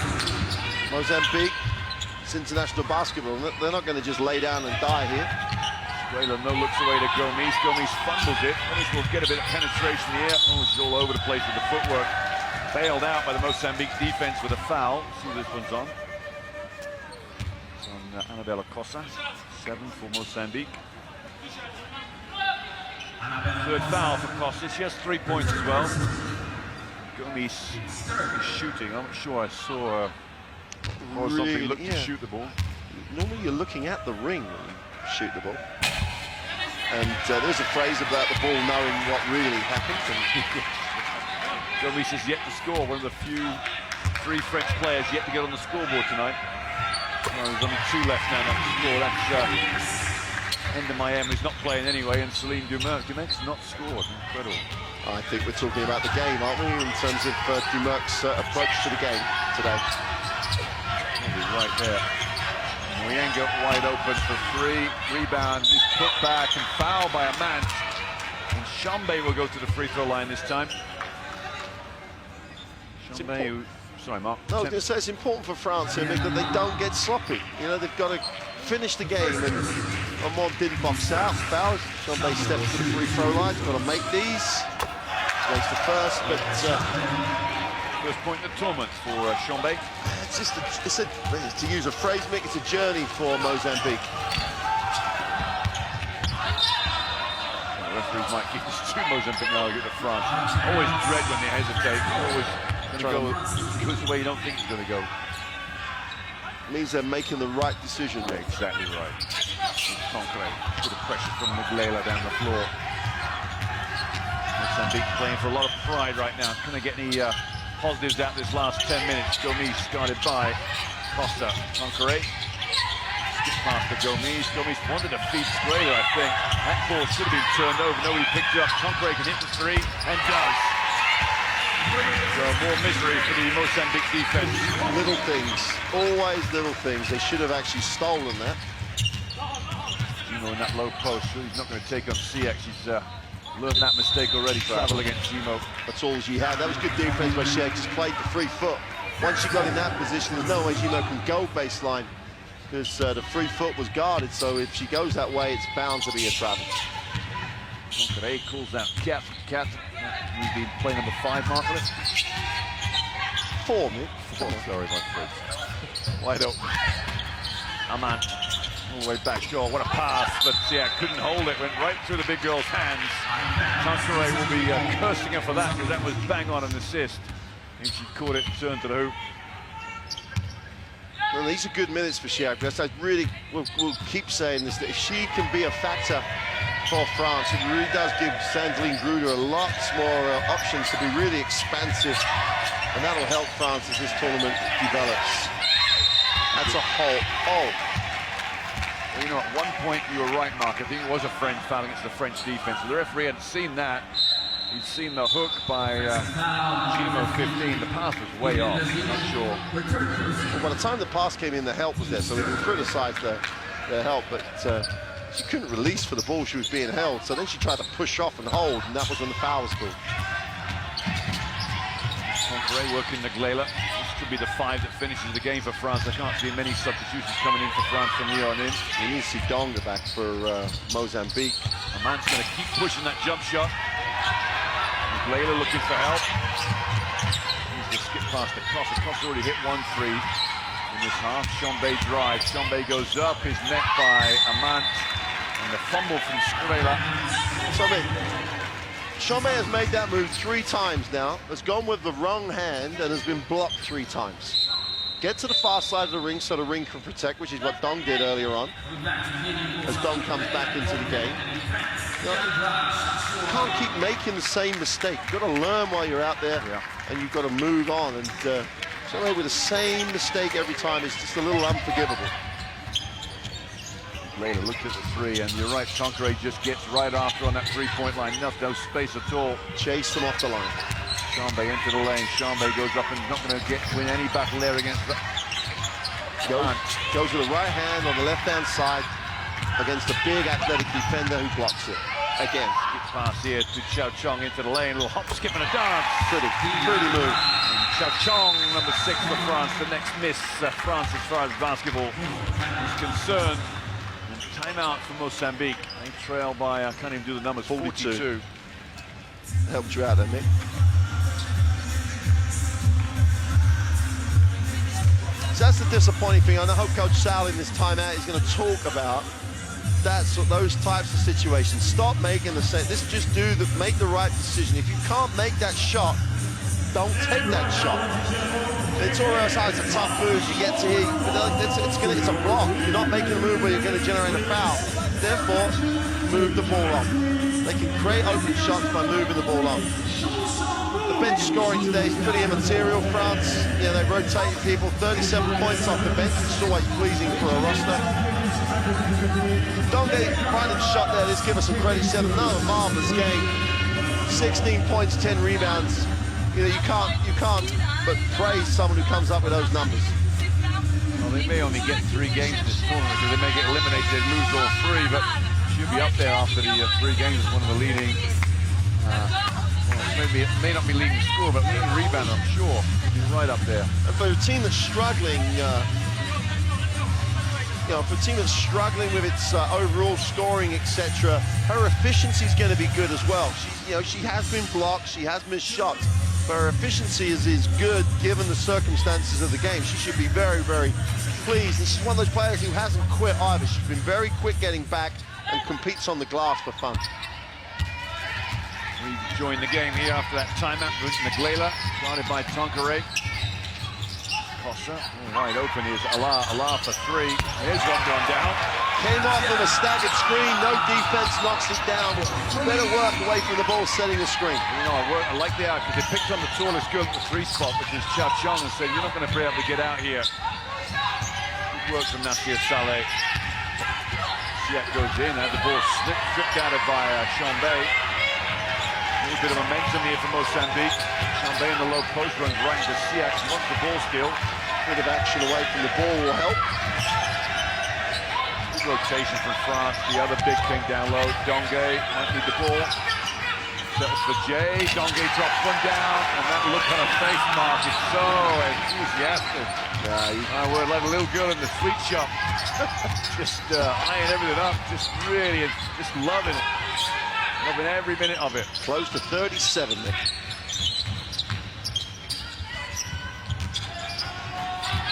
Speaker 1: Mozambique, it's international basketball. They're not going to just lay down and die here.
Speaker 2: Squela no looks away to Gomis. Gomis fumbles it. Gomis will get a bit of penetration here. Oh, she's all over the place with the footwork. Bailed out by the Mozambique defense with a foul. See what this one's on. It's on Annabella Cossa. 7 for Mozambique. Third foul for Cossa. She has 3 points as well. Gomis is shooting. I'm not sure I saw her horizontally look to shoot the ball.
Speaker 1: Normally you're looking at the ring when you shoot the ball. And there's a phrase about the ball knowing what really happened.
Speaker 2: Gomis has yet to score. One of the few 3 French players yet to get on the scoreboard tonight. Well, there's only 2 left now not to score. That's Enda Mayem, who's not playing anyway, and Celine Dumerc. Dumerc's not scored. Incredible.
Speaker 1: I think we're talking about the game, aren't we, in terms of Dumerc's approach to the game today.
Speaker 2: Right there. Mouyenga wide open for 3. Rebound is put back and fouled by a man. And Chambé will go to the free throw line this time. Chambé, who, sorry, Mark.
Speaker 1: No, I was going to say it's important for France here, Mick, that they don't get sloppy. You know, they've got to finish the game, and Armand didn't box out. Foul. Chambé steps to the free throw line. Got to make these. Goes to first, but
Speaker 2: first point in the tournament for Chambé.
Speaker 1: It's just, to use a phrase, Mick, it's a journey for Mozambique.
Speaker 2: The referees might give this to Mozambique now at France. Always dread when they hesitate. Always going to go the way you don't think it's going to go.
Speaker 1: It means they're making the right decision.
Speaker 2: Yeah, exactly right. Concré, a bit of pressure from Leila down the floor. Mozambique playing for a lot of pride right now. Can they get any positives out this last 10 minutes? Gomis guarded by Cossa. Concré skip past to Gomis. Gomis wanted to feed Squaler, I think. That ball should have been turned over. Nobody picked it up. Concré can hit the 3 and does. So more misery for the Mozambique defense.
Speaker 1: Little things, always little things. They should have actually stolen that.
Speaker 2: Gimo in that low post. He's not going to take on Siak. She's learned that mistake already. Travel against Gimo.
Speaker 1: That's all she had. That was good defense by Siak. Just played the free foot. Once she got in that position, there's no way Gimo can go baseline, because the free foot was guarded. So if she goes that way, it's bound to be a travel.
Speaker 2: Concré calls out Cat. We've been playing number 5, Margaret.
Speaker 1: 4, Mick.
Speaker 2: 4. Sorry, my friends. Wide open. Aman. All the way back door. What a pass. But yeah, couldn't hold it. Went right through the big girl's hands. Concré will be cursing her for that, because that was bang on an assist. And she caught it and turned to the hoop.
Speaker 1: Well, these are good minutes for Chiak. I really will keep saying this, that if she can be a factor for France, it really does give Sandrine Gruder a lot more options to be really expansive, and that'll help France as this tournament develops. That's a hole. Oh.
Speaker 2: Well, you know, at one point you were right, Mark. I think it was a French foul against the French defense. The referee hadn't seen that. He'd seen the hook by Chimo 15. The pass was way off. I'm not sure.
Speaker 1: Well, by the time the pass came in, the help was there, so we can criticise the help, but she couldn't release for the ball. She was being held, so then she tried to push off and hold, and that was when the foul was called.
Speaker 2: Conqueré working the Glela. This could be the 5 that finishes the game for France. I can't see many substitutions coming in for France from here on in.
Speaker 1: We need to see Donga back for Mozambique.
Speaker 2: Aman's going to keep pushing that jump shot. Glela looking for help. He's skip past the Costa. Costa already hit 1-3 in this half. Chambé drives. Chambé goes up. Is met by Amant. And the fumble from Skrela.
Speaker 1: So, Chambé has made that move 3 times now. Has gone with the wrong hand and has been blocked 3 times. Get to the far side of the ring so the ring can protect, which is what Dong did earlier on, as Dong comes back into the game. You can't keep making the same mistake. You've got to learn while you're out there, and you've got to move on. And so with the same mistake every time, it's just a little unforgivable.
Speaker 2: Glela looked at the 3, and you're right, Conqueré just gets right after on that 3-point line. No space at all.
Speaker 1: Chase them off the line.
Speaker 2: Chambé into the lane. Chambé goes up and not going to win any battle there against the...
Speaker 1: Goes with the right hand on the left-hand side against a big athletic defender who blocks it. Again.
Speaker 2: Skip pass here to Chao Chong into the lane. A little hop, skip and a dance.
Speaker 1: Pretty move.
Speaker 2: And Chao Chong, number 6 for France. The next miss France as far as basketball is concerned. And timeout for Mozambique. They trail by, I can't even do the numbers, 42.
Speaker 1: Helped you out there, Mick. So that's the disappointing thing. I know Coach Sal in this timeout is going to talk about those types of situations. Stop making the same. Make the right decision. If you can't make that shot, don't take that shot. It's almost like it's a tough move. You get to here, it's a block. You're not making a move where you're going to generate a foul. Therefore, move the ball on. They can create open shots by moving the ball on. The bench scoring today is pretty immaterial. France, they rotated people. 37 points off the bench. It's always pleasing for a roster. Donga finding the shot there. Let's give us some credit. He said another marvelous game. 16 points, 10 rebounds. You can't but praise someone who comes up with those numbers.
Speaker 2: Well, they may only get 3 games this tournament, so they may get eliminated. They lose all 3, but she'll be up there after the 3 games as one of the leading. Maybe it may not be leading scorer, but leading rebounder, I'm sure. She'll be right up there.
Speaker 1: And for a team that's struggling, for a team that's struggling with its overall scoring, etc., her efficiency is going to be good as well. She has been blocked, she has missed shots, but her efficiency is good given the circumstances of the game. She should be very, very pleased. This is one of those players who hasn't quit either. She's been very quick getting back and competes on the glass for fun.
Speaker 2: We join the game here after that timeout. Glela, guarded by Conqueré. Costa, wide open is Allah for 3. Here's one going down.
Speaker 1: Came off with a staggered screen, no defense, knocks it down. Better work away from the ball, setting the screen.
Speaker 2: I like the out because they picked on the tallest girl at the 3 spot, which is Chao Chong, and said, you're not going to be able to get out here. Good work from Nasir Saleh. Siak goes in, had the ball stripped out of by Chambé. A little bit of momentum here for Mozambique. Chambé in the low post runs right into Siak. He wants the ball still.
Speaker 1: Bit of action away from the ball will help.
Speaker 2: Good rotation from France. The other big thing down low. Donga might need the ball. Settles for Jay. Donga drops one down. And that look on her face, Mark, is so enthusiastic. We're like a little girl in the sweet shop. Just eyeing everything up. Just really, just loving it. Loving every minute of it.
Speaker 1: Close to 37, Nick.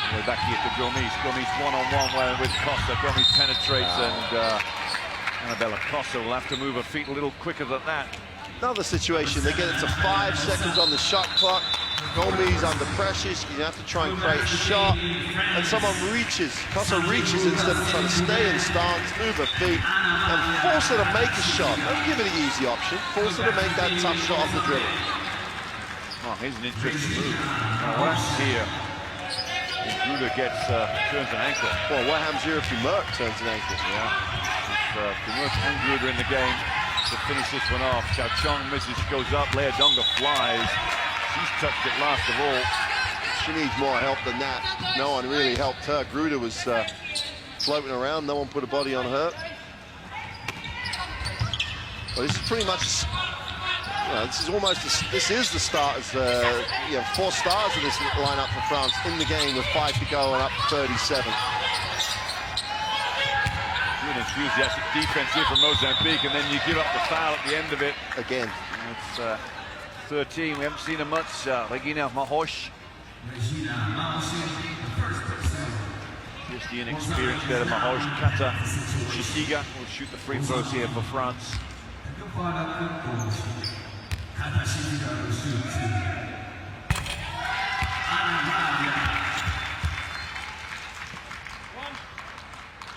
Speaker 2: We're back here to Gomis. Gomis one-on-one with Costa. Gomis penetrates and Annabella Costa will have to move her feet a little quicker than that.
Speaker 1: Another situation, they get it to 5 seconds on the shot clock. Gomes under pressure, you have to try and create a shot, and someone reaches. Kosa reaches instead of trying to stay in stance, move her feet, and force her to make a shot. Don't give her the easy option. Force her to make that tough shot off the dribble.
Speaker 2: Oh, here's an interesting move. Here. Gruder turns an ankle.
Speaker 1: Well, what happens here if Merck turns an ankle?
Speaker 2: Yeah. If Merck and Gruder in the game to finish this one off. Chao Chong misses, goes up, Lea Donga flies. She's touched it last of all.
Speaker 1: She needs more help than that. No one really helped her. Gruder was floating around. No one put a body on her. Well, this is pretty much, this is the start as 4 stars of this lineup for France in the game with 5 to go and up 37.
Speaker 2: Good enthusiastic defense here from Mozambique, and then you give up the foul at the end of it.
Speaker 1: Again.
Speaker 2: It's 13. We haven't seen her much. Regina Mahosh. Just the inexperience there of Mahosh. Kata Shisiga will shoot the free throws here for France.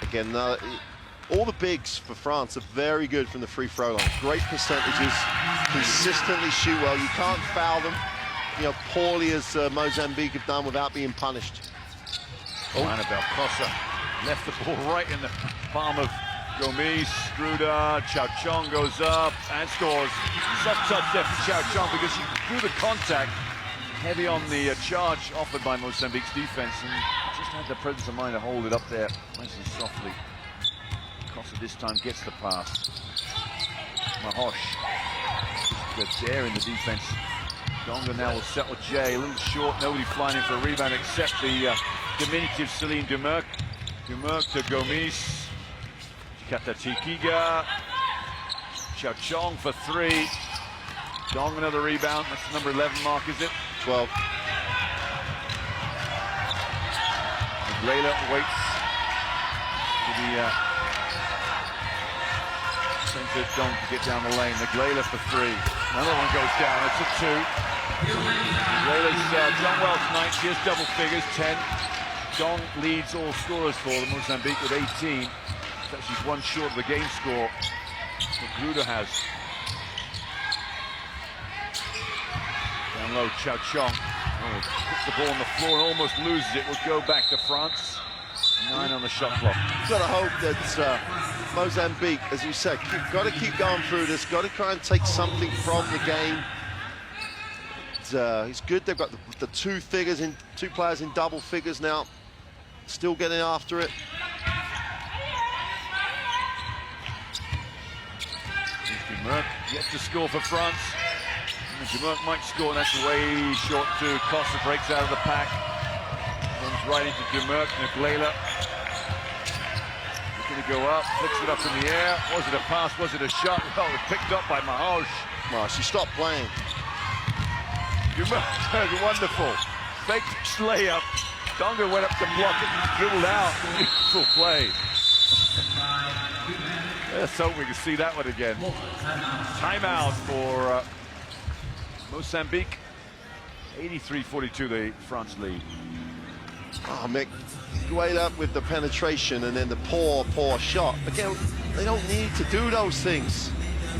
Speaker 1: Again, all the bigs for France are very good from the free throw line. Great percentages, consistently shoot well. You can't foul them, poorly as Mozambique have done without being punished.
Speaker 2: Annabelle Kosa left the ball right in the palm of Gomes. Gruder, Chao Chong goes up and scores. Soft touch there for Chao Chong because she drew the contact. Heavy on the charge offered by Mozambique's defense, and just had the presence of mind to hold it up there nice and softly. Kosa this time gets the pass. Mahosh, just there in the defense. Donga now will settle Jay, a little short, nobody flying in for a rebound except the diminutive Celine Dumerc. Dumerc to Gomes. Kata Tikiga. Chao Chong for 3. Dong another rebound, that's the number 11 mark, is it?
Speaker 1: 12.
Speaker 2: Layla waits for the center Dong to get down the lane. Layla for 3. Another one goes down, it's a 2. Layla's done well tonight, she has double figures, 10. Dong leads all scorers for the Mozambique with 18. So she's 1 short of the game score that Gruder has. Down low, Chao Chong. Puts the ball on the floor and almost loses it. Will go back to France. 9 on the shot clock.
Speaker 1: You've got to hope that Mozambique, as you said, got to keep going through this. Got to try and take something from the game. It's good they've got the 2 players in double figures now. Still getting after it.
Speaker 2: Dumerc yet to score for France. Dumerc might score, and that's way short too. Costa breaks out of the pack. Comes right into Dumerc. Layla looking to go up, flicks it up in the air. Was it a pass? Was it a shot? Well, it was picked up by Mahosh.
Speaker 1: Well, she stopped playing.
Speaker 2: Dumerc, wonderful. Fake layup. Donga went up to block it and dribbled out. Beautiful play. Let's hope we can see that one again. Timeout for Mozambique. 83-42, the France lead.
Speaker 1: Oh, Mick, Wade up with the penetration and then the poor shot. Again, they don't need to do those things.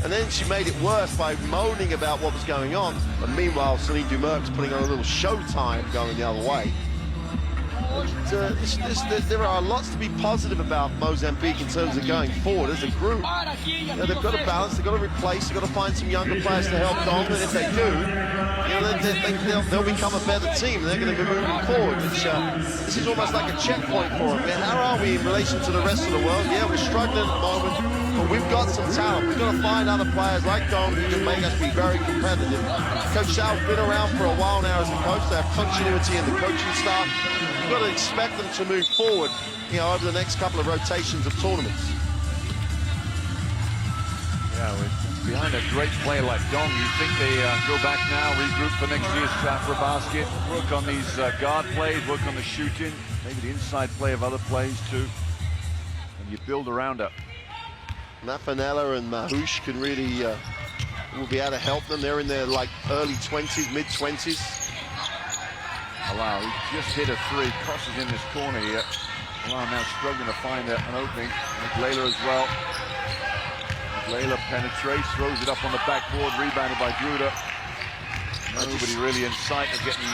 Speaker 1: And then she made it worse by moaning about what was going on. But meanwhile, Celine Dumerc's putting on a little showtime going the other way. There are lots to be positive about Mozambique in terms of going forward as a group. They've got to balance, they've got to replace, they've got to find some younger players to help Dom, and if they do, they'll become a better team, and they're going to be moving forward. This is almost like a checkpoint for them. How are we in relation to the rest of the world? Yeah, we're struggling at the moment, but we've got some talent. We've got to find other players like Dom who can make us be very competitive. Coach Sal's been around for a while now as a coach. They have continuity in the coaching staff. We've got to expect them to move forward, over the next couple of rotations of tournaments.
Speaker 2: Yeah, behind a great player like Dong, you think they go back now, regroup for next year's AfroBasket, work on these guard plays, work on the shooting, maybe the inside play of other plays too, and you build around it.
Speaker 1: Mafanella and Mahush can really will be able to help them. They're in their early 20s, mid-20s.
Speaker 2: Allow, he just hit a three, crosses in this corner here. Allow now struggling to find an opening. Layla as well. Layla penetrates, throws it up on the backboard, rebounded by Gruder. Nobody really in sight of getting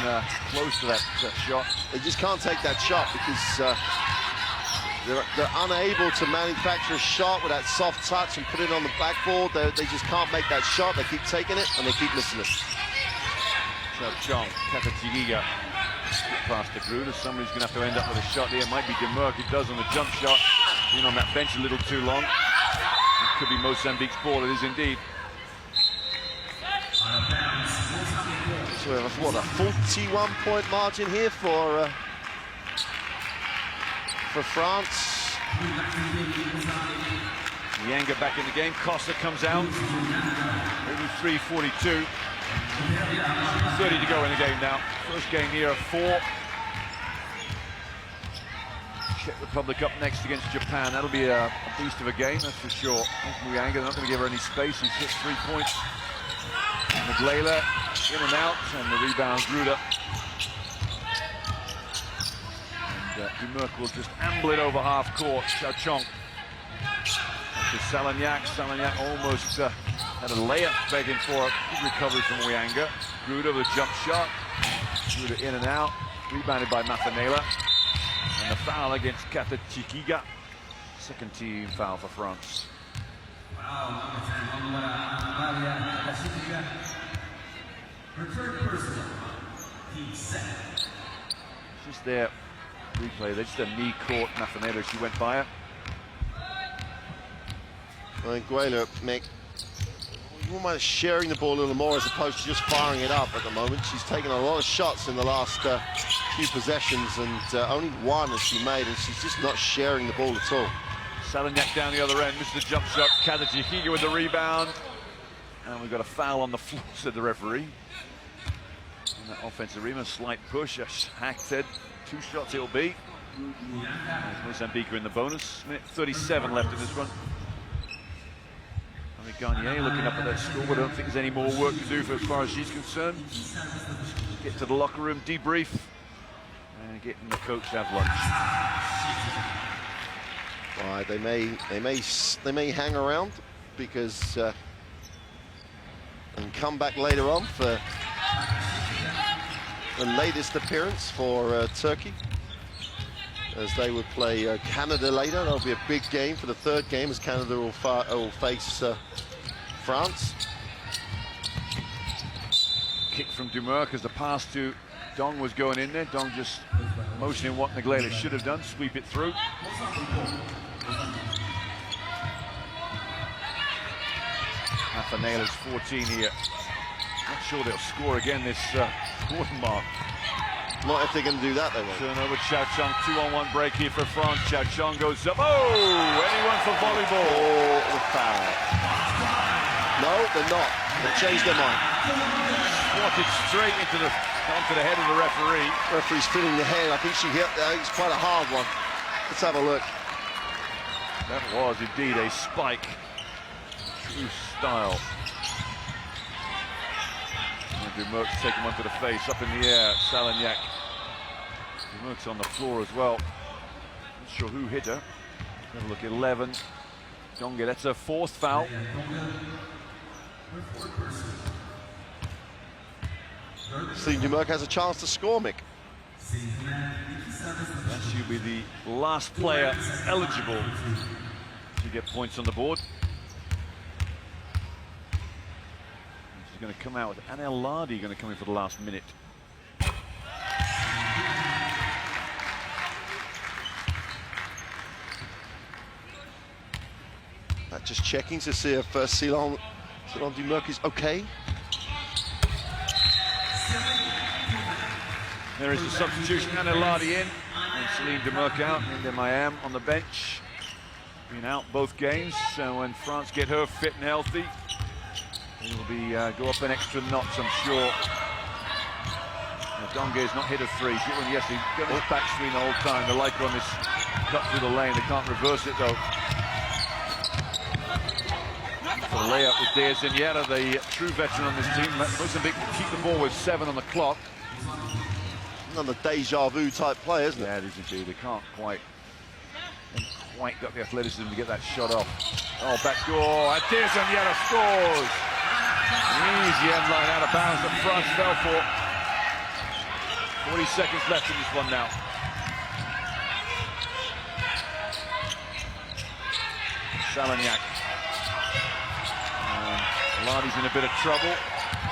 Speaker 2: close to that shot.
Speaker 1: They just can't take that shot because they're unable to manufacture a shot with that soft touch and put it on the backboard. They just can't make that shot. They keep taking it and they keep missing it.
Speaker 2: Chong, Katachigiga, past the Gruder. Somebody's going to have to end up with a shot here. It might be Demerck. It does on the jump shot. Been on that bench a little too long. It could be Mozambique's ball. It is indeed.
Speaker 1: So we have what, a 41-point margin here for France.
Speaker 2: Muyanga back in the game. Costa comes out. 83-42. 30 to go in the game now. First game here, 4. Czech Republic up next against Japan. That'll be a beast of a game, that's for sure. Muyanga, they're not going to give her any space. He's hit 3 points. Layla in and out, and the rebound, Gruder. And Demerck will just amble it over half court. Xiao Chong. To Salagnac. Salagnac almost had a layup begging for a good recovery from Muyanga. Gruder with a jump shot. Gruder in and out. Rebounded by Mafanela. And the foul against Katachigiga. Second team foul for France. Just their replay. They just a knee caught Mafanela. She went by her.
Speaker 1: I think Guela, Mick, you might sharing the ball a little more as opposed to just firing it up at the moment. She's taken a lot of shots in the last few possessions, and only one has she made, and she's just not sharing the ball at all.
Speaker 2: Salagnac down the other end, misses the jump shot. Katachigiga with the rebound. And we've got a foul on the floor, said the referee. In that offensive rim, a slight push, a hacked head. 2 shots it'll be. There's Mozambique in the bonus. Minute 37 left in this one. I think Garnier looking up at that score, but I don't think there's any more work to do for as far as she's concerned. Get to the locker room, debrief, and getting the coach to have lunch.
Speaker 1: Right, they may hang around because and come back later on for the latest appearance for Turkey, as they would play Canada later. That'll be a big game for the 3rd game, as Canada will face France.
Speaker 2: Kick from Demerck as the pass to Dong was going in there. Dong just motioning what Nagleda should have done, sweep it through. Mafanela's 14 here. Not sure they'll score again this quarter mark.
Speaker 1: Not if they're going to do that, they won't.
Speaker 2: Turnover, Xiao Chong, 2-on-1 break here for France. Xiao Chong goes up. Oh, anyone for volleyball?
Speaker 1: Oh, the foul. No, they're not. They've changed their mind.
Speaker 2: Swatted straight onto the head of the referee.
Speaker 1: Referee's feeling the head. I think she hit. It's quite a hard one. Let's have a look.
Speaker 2: That was indeed a spike. True style. Demerck's taking one to the face, up in the air. Salagnac. Demerck's on the floor as well. Not sure who hit her. Have a look, 11. Donge, that's her 4th foul.
Speaker 1: Steve Demerck has a chance to score, Mick.
Speaker 2: That should be the last player eligible to get points on the board. She's going to come out with Anel Lardy going to come in for the last minute.
Speaker 1: Just checking to see if Ceylon Demerck is okay.
Speaker 2: There is a substitution, Anel Lardy in, and Celine Demerck out, and then I am on the bench. Been out both games, so when France get her fit and healthy, it will be go up an extra notch, I'm sure. Donge has not hit a 3. She won yesterday. Got his back screen the whole time. They like her on this cut through the lane. They can't reverse it though. The layup with Diaz Iniesta, the true veteran on this team. Mozambique will keep the ball with 7 on the clock.
Speaker 1: Another deja vu type player, isn't it?
Speaker 2: Yeah, it is indeed. They can't quite got the athleticism to get that shot off. Oh, back door. Atirs and Yara scores. Easy end line out of bounds that France fell for. 40 seconds left in this one now. Salagnac. Ladi's in a bit of trouble.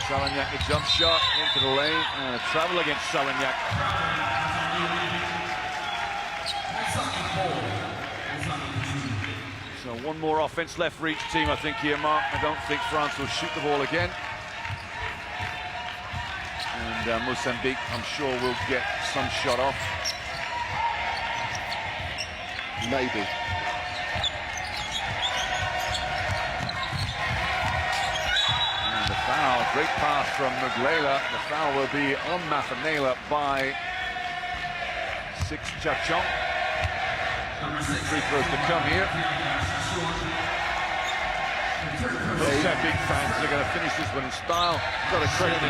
Speaker 2: Salagnac, a jump shot into the lane, and a travel against Salagnac. So one more offense left for each team, I think, here, Mark. I don't think France will shoot the ball again. And Mozambique, I'm sure, will get some shot off.
Speaker 1: Maybe.
Speaker 2: And the foul, great pass from Muglela. The foul will be on Mafanela by 6 Chachong. Free throws to come here. Mozambique fans are going to finish this one in style.
Speaker 1: Got to credit them,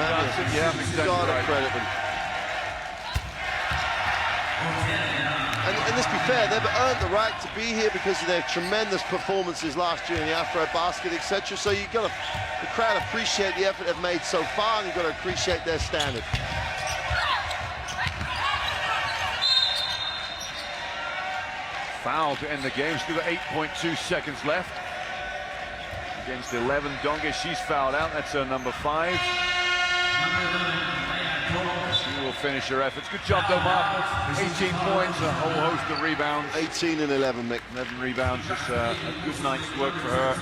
Speaker 2: yeah, exactly.
Speaker 1: Got to
Speaker 2: right.
Speaker 1: credit them. And let's be fair, they've earned the right to be here because of their tremendous performances last year in the Afro basket, etc. So you've got to, the crowd appreciate the effort they've made so far, and you've got to appreciate their standard.
Speaker 2: Foul to end the game. Still got 8.2 seconds left. Against 11, Donge, she's fouled out. That's her number 5. She will finish her efforts. Good job, though, Mark. 18 points, a whole host of rebounds.
Speaker 1: 18 and 11, Mick.
Speaker 2: 11 rebounds. Just a good night's work for her.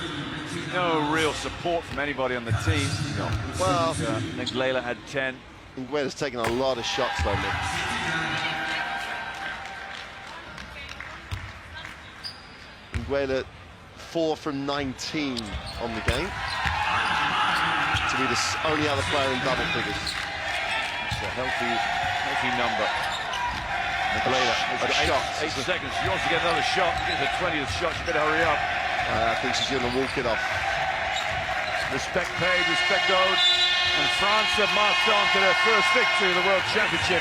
Speaker 2: No real support from anybody on the team. No.
Speaker 1: Well,
Speaker 2: Muglela had 10.
Speaker 1: Nguela's taken a lot of shots, though, Mick. Nguela 4 from 19 on the game, to be the only other player in double figures.
Speaker 2: It's a healthy number.
Speaker 1: A shot.
Speaker 2: 8 seconds. She wants to get another shot. Get the 20th shot. She better hurry up.
Speaker 1: I think she's going to walk it off.
Speaker 2: Respect paid, respect owed. And France have marched on to their first victory of the World Championship.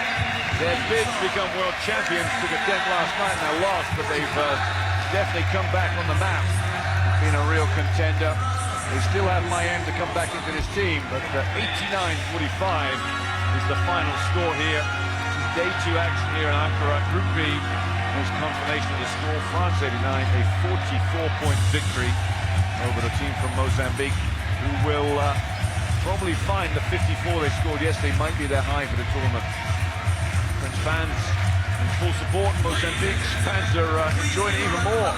Speaker 2: Their bid to become world champions took a dent last night and they lost, but they've definitely come back on the map. Been a real contender. They still have Miami to come back into this team, but 89-45 is the final score here. This is day 2 action here in Accra. Group B is confirmation of the score. France 89, a 44-point victory over the team from Mozambique, who will probably find the 54 they scored yesterday might be their high for the tournament. French fans in full support. Mozambique's fans are enjoying it even more.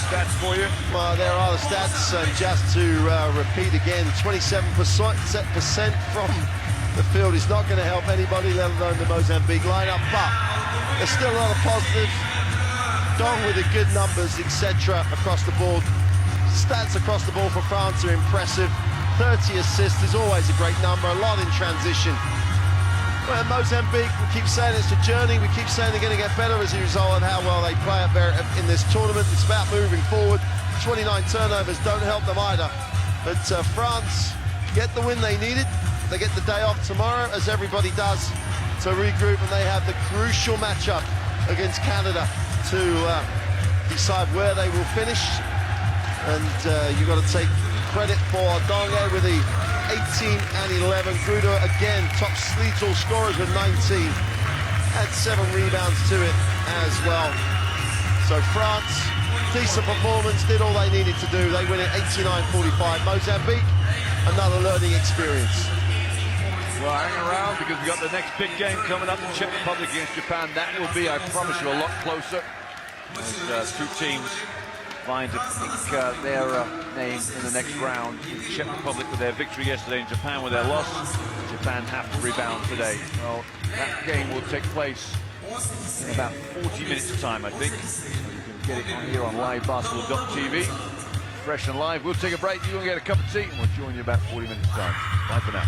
Speaker 2: Stats for you.
Speaker 1: Well, there are the stats, just to repeat again, 27% from the field is not going to help anybody, let alone the Mozambique lineup, but there's still a lot of positives. Dong with the good numbers, etc. across the board. Stats across the board for France are impressive. 30 assists is always a great number, a lot in transition. Well, Mozambique, we keep saying it's a journey, we keep saying they're going to get better as a result of how well they play up there in this tournament. It's about moving forward. 29 turnovers don't help them either. But France get the win they needed. They get the day off tomorrow, as everybody does, to regroup, and they have the crucial matchup against Canada to decide where they will finish. And you've got to take credit for Donge with the 18 and 11. Gruder again, top lethal scorers with 19. Had 7 rebounds to it as well. So France, decent performance, did all they needed to do. They win it 89-45. Mozambique, another learning experience.
Speaker 2: Well, hang around because we got the next big game coming up in Czech Republic against Japan. That will be, I promise you, a lot closer. As 2 teams vying to pick their name in the next round. Czech Republic with their victory yesterday, in Japan with their loss. Japan have to rebound today. Well, that game will take place in about 40 minutes time, I think. You can get it on here on livebasketball.tv. Fresh and live. We'll take a break. You will get a cup of tea, and we'll join you in about 40 minutes time. Bye for now.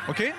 Speaker 4: Ok.